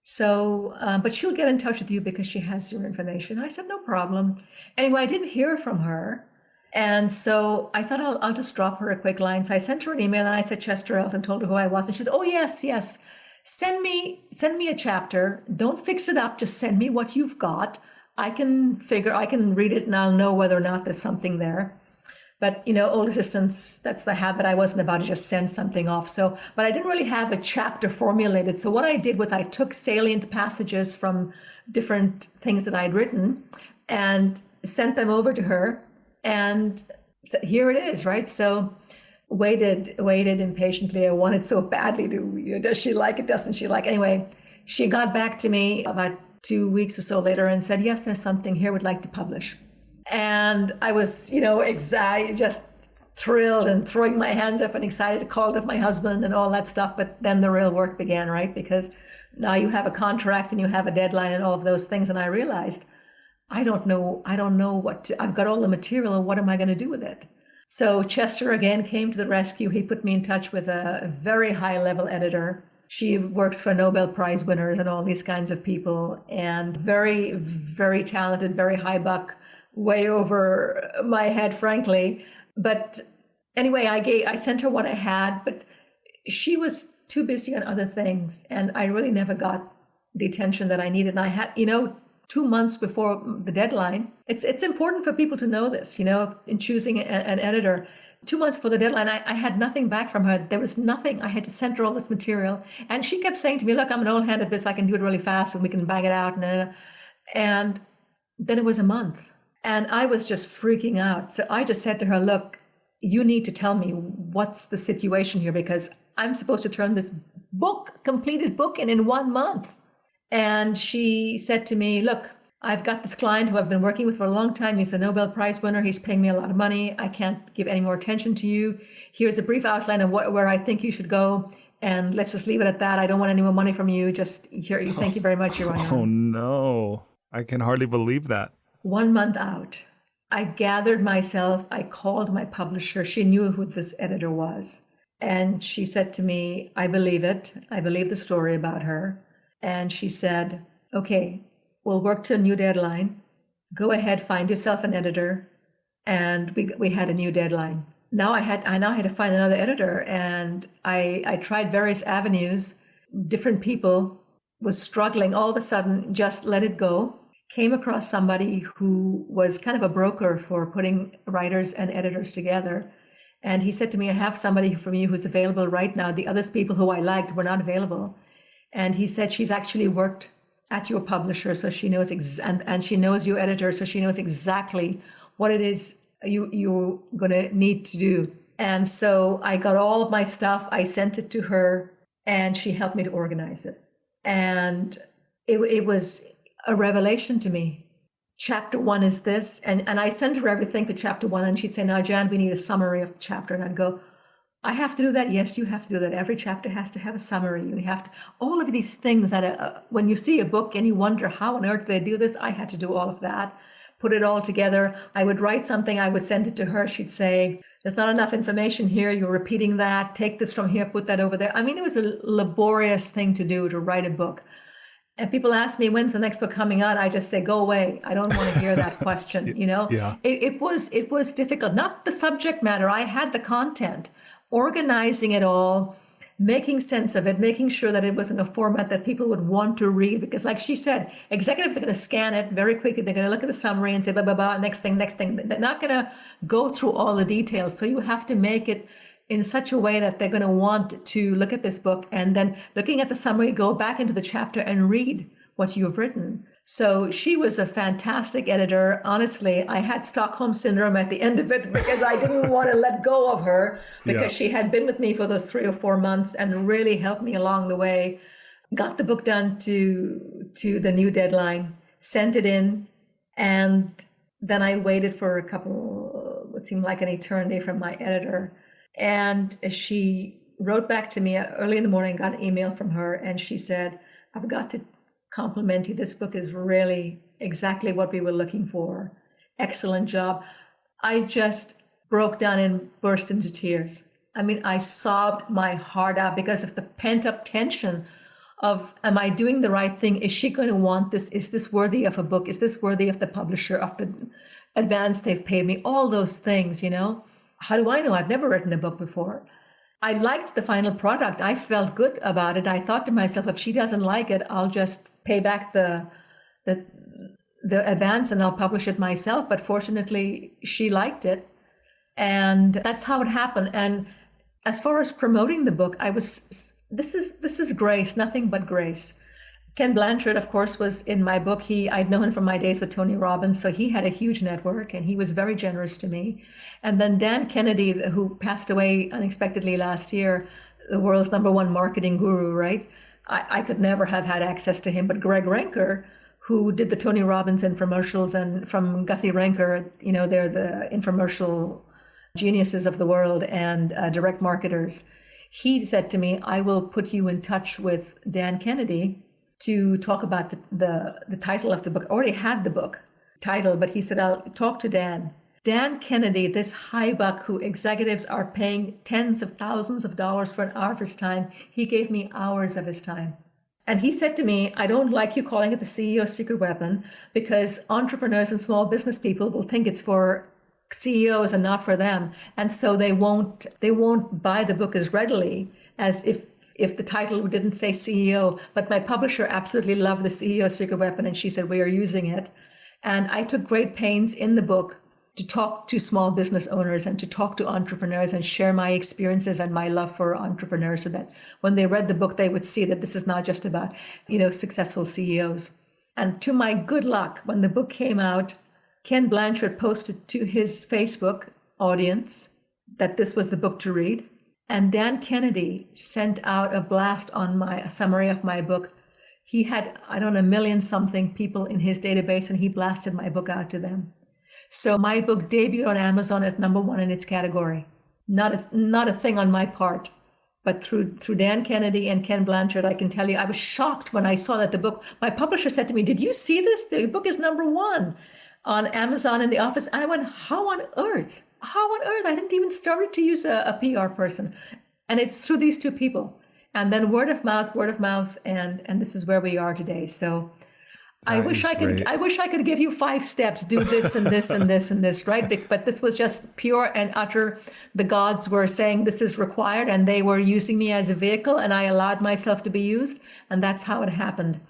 So, but she'll get in touch with you because she has your information. I said, "No problem." Anyway, I didn't hear from her. And so I thought I'll just drop her a quick line. So I sent her an email and I said Chester Elton, told her who I was. And she said, "Oh, yes. Send me a chapter. Don't fix it up. Just send me what you've got. I can read it and I'll know whether or not there's something there." But, old assistants, that's the habit. I wasn't about to just send something off. So, but I didn't really have a chapter formulated. So what I did was I took salient passages from different things that I'd written and sent them over to her. And here it is, right? So waited impatiently. I wanted so badly to, does she like it? Doesn't she like it? Anyway, she got back to me about 2 weeks or so later and said, "Yes, there's something here we'd like to publish." And I was, just thrilled and throwing my hands up and excited, called up my husband and all that stuff. But then the real work began, right? Because now you have a contract and you have a deadline and all of those things. And I realized, I don't know I've got all the material and what am I going to do with it? So Chester again came to the rescue. He put me in touch with a very high level editor. She works for Nobel Prize winners and all these kinds of people, and very, very talented, very high buck, way over my head, frankly. But anyway, I sent her what I had, but she was too busy on other things. And I really never got the attention that I needed. And I had, 2 months before the deadline, it's important for people to know this, in choosing an editor. 2 months before the deadline, I had nothing back from her. There was nothing. I had to send her all this material. And she kept saying to me, "Look, I'm an old hand at this. I can do it really fast and we can bang it out." And then it was a month. And I was just freaking out. So I just said to her, "Look, you need to tell me what's the situation here because I'm supposed to turn this completed book in 1 month." And she said to me, "Look, I've got this client who I've been working with for a long time. He's a Nobel Prize winner. He's paying me a lot of money. I can't give any more attention to you. Here's a brief outline of where I think you should go. And let's just leave it at that. I don't want any more money from you. Just here. Thank you very much. You're on your own." Oh, no. I can hardly believe that. 1 month out, I gathered myself. I called my publisher. She knew who this editor was. And she said to me, "I believe it. I believe the story about her." And she said, "Okay, we'll work to a new deadline. Go ahead, find yourself an editor." And we had a new deadline. I now had to find another editor. And I tried various avenues. Different people, was struggling. All of a sudden, just let it go. Came across somebody who was kind of a broker for putting writers and editors together. And he said to me, "I have somebody from you who's available right now. The other people who I liked were not available." And he said, "She's actually worked at your publisher, so she knows, and she knows your editor, so she knows exactly what it is you're going to need to do." And so I got all of my stuff. I sent it to her, and she helped me to organize it. And it was a revelation to me. Chapter 1 is this. And I sent her everything for chapter 1. And she'd say, "Now, Jan, we need a summary of the chapter." And I'd go, "I have to do that." "Yes, you have to do that. Every chapter has to have a summary. You have to, all of these things that when you see a book and you wonder how on earth they do this, I had to do all of that, put it all together. I would write something. I would send it to her. She'd say, "There's not enough information here. You're repeating that. Take this from here, put that over there." I mean, it was a laborious thing to do, to write a book. And people ask me, when's the next book coming out? I just say, go away. I don't want to hear that question. Yeah. It was difficult. Not the subject matter. I had the content, organizing it all, making sense of it, making sure that it was in a format that people would want to read. Because like she said, executives are going to scan it very quickly. They're going to look at the summary and say, blah, blah, blah, next thing. They're not going to go through all the details. So you have to make it in such a way that they're going to want to look at this book, and then looking at the summary, go back into the chapter and read what you've written. So she was a fantastic editor. Honestly, I had Stockholm Syndrome at the end of it because I didn't want to let go of her, because she had been with me for those 3 or 4 months and really helped me along the way. Got the book done to the new deadline, sent it in, and then I waited for a couple, what seemed like an eternity, from my editor. And she wrote back to me early in the morning, got an email from her, and she said, I've got to compliment you. This book is really exactly what we were looking for. Excellent job. I just broke down and burst into tears. I mean, I sobbed my heart out because of the pent-up tension of, am I doing the right thing? Is she going to want this? Is this worthy of a book? Is this worthy of the publisher, of the advance they've paid me? All those things, How do I know? I've never written a book before. I liked the final product. I felt good about it. I thought to myself, if she doesn't like it, I'll just pay back the advance and I'll publish it myself. But fortunately, she liked it. And that's how it happened. And as far as promoting the book, this is grace, nothing but grace. Ken Blanchard, of course, was in my book. I'd known him from my days with Tony Robbins, so he had a huge network and he was very generous to me. And then Dan Kennedy, who passed away unexpectedly last year, the world's #1 marketing guru, right? I could never have had access to him, but Greg Renker, who did the Tony Robbins infomercials, and from Guthrie Renker, they're the infomercial geniuses of the world and direct marketers. He said to me, I will put you in touch with Dan Kennedy to talk about the title of the book. I already had the book title, but he said, I'll talk to Dan. Dan Kennedy, this high buck who executives are paying tens of thousands of dollars for an hour of his time, he gave me hours of his time. And he said to me, I don't like you calling it the CEO's secret weapon, because entrepreneurs and small business people will think it's for CEOs and not for them. And so they won't buy the book as readily as if the title didn't say CEO. But my publisher absolutely loved the CEO secret weapon, and she said, we are using it. And I took great pains in the book to talk to small business owners and to talk to entrepreneurs and share my experiences and my love for entrepreneurs, so that when they read the book, they would see that this is not just about, successful CEOs. And to my good luck, when the book came out, Ken Blanchard posted to his Facebook audience that this was the book to read. And Dan Kennedy sent out a blast on a summary of my book. He had, 1 million something people in his database, and he blasted my book out to them. So my book debuted on Amazon at #1 in its category. Not a thing on my part, but through Dan Kennedy and Ken Blanchard, I can tell you, I was shocked when I saw that the book, my publisher said to me, did you see this? The book is #1 on Amazon in the office. And I went, how on earth? I didn't even start to use a PR person. And it's through these two people. And then word of mouth, and this is where we are today. So I wish I could give you 5 steps, do this and this and this and this, right? But this was just pure and utter. The gods were saying this is required, and they were using me as a vehicle, and I allowed myself to be used. And that's how it happened.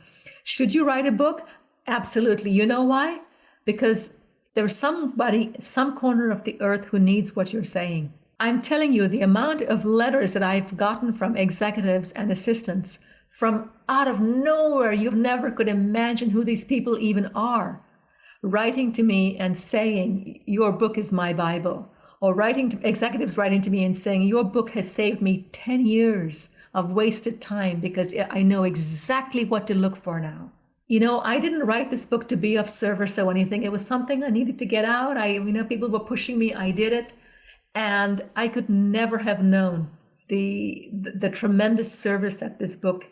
Should you write a book? Absolutely. You know why? Because there's somebody, some corner of the earth who needs what you're saying. I'm telling you, the amount of letters that I've gotten from executives and assistants from out of nowhere, you never could imagine who these people even are, writing to me and saying, your book is my Bible, or executives writing to me and saying, your book has saved me 10 years of wasted time because I know exactly what to look for now. I didn't write this book to be of service or anything. It was something I needed to get out. People were pushing me. I did it. And I could never have known the tremendous service that this book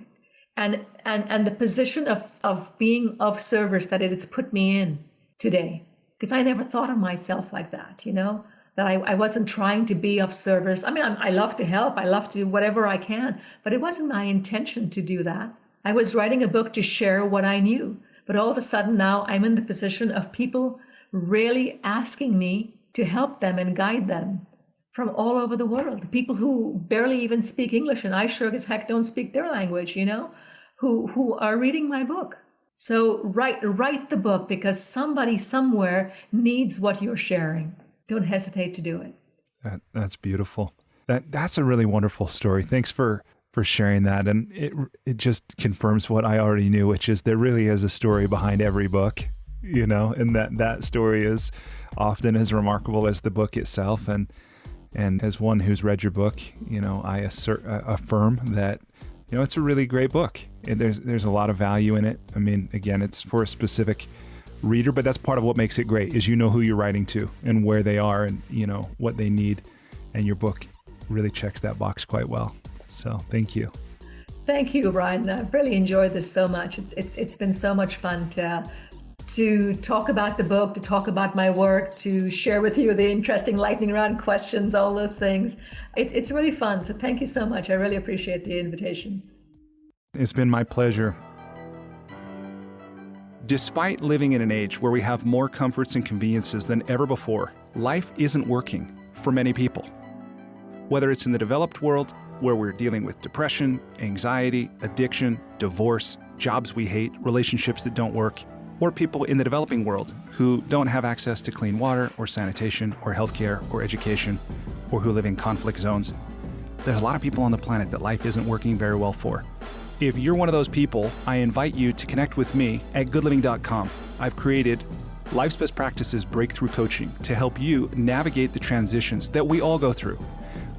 and the position of being of service that it has put me in today. Because I never thought of myself like that, that I wasn't trying to be of service. I mean, I love to help. I love to do whatever I can, but it wasn't my intention to do that I was writing a book to share what I knew. But all of a sudden now I'm in the position of people really asking me to help them and guide them from all over the world. People who barely even speak English, and I sure as heck don't speak their language, who are reading my book. So write the book, because somebody somewhere needs what you're sharing. Don't hesitate to do it. That's beautiful. That's a really wonderful story. Thanks for sharing that. And it just confirms what I already knew, which is there really is a story behind every book, and that story is often as remarkable as the book itself. And as one who's read your book, I affirm that, it's a really great book. There's a lot of value in it. I mean, again, it's for a specific reader, but that's part of what makes it great is who you're writing to and where they are and, what they need. And your book really checks that box quite well. So thank you. Thank you, Brian. I've really enjoyed this so much. It's been so much fun to talk about the book, to talk about my work, to share with you the interesting lightning round questions, all those things. It's really fun. So thank you so much. I really appreciate the invitation. It's been my pleasure. Despite living in an age where we have more comforts and conveniences than ever before, life isn't working for many people. Whether it's in the developed world, where we're dealing with depression, anxiety, addiction, divorce, jobs we hate, relationships that don't work, or people in the developing world who don't have access to clean water or sanitation or healthcare or education, or who live in conflict zones. There's a lot of people on the planet that life isn't working very well for. If you're one of those people, I invite you to connect with me at goodliving.com. I've created Life's Best Practices Breakthrough Coaching to help you navigate the transitions that we all go through.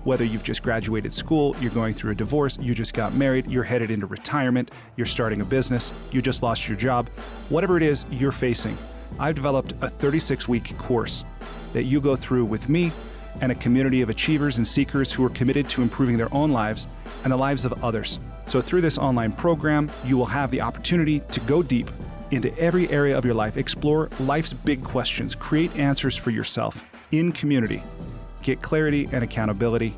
Whether you've just graduated school, you're going through a divorce, you just got married, you're headed into retirement, you're starting a business, you just lost your job, whatever it is you're facing, I've developed a 36-week course that you go through with me and a community of achievers and seekers who are committed to improving their own lives and the lives of others. So through this online program, you will have the opportunity to go deep into every area of your life, explore life's big questions, create answers for yourself in community, get clarity and accountability.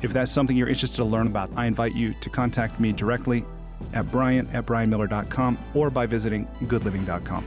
If that's something you're interested to learn about, I invite you to contact me directly at brian@brianmiller.com or by visiting goodliving.com.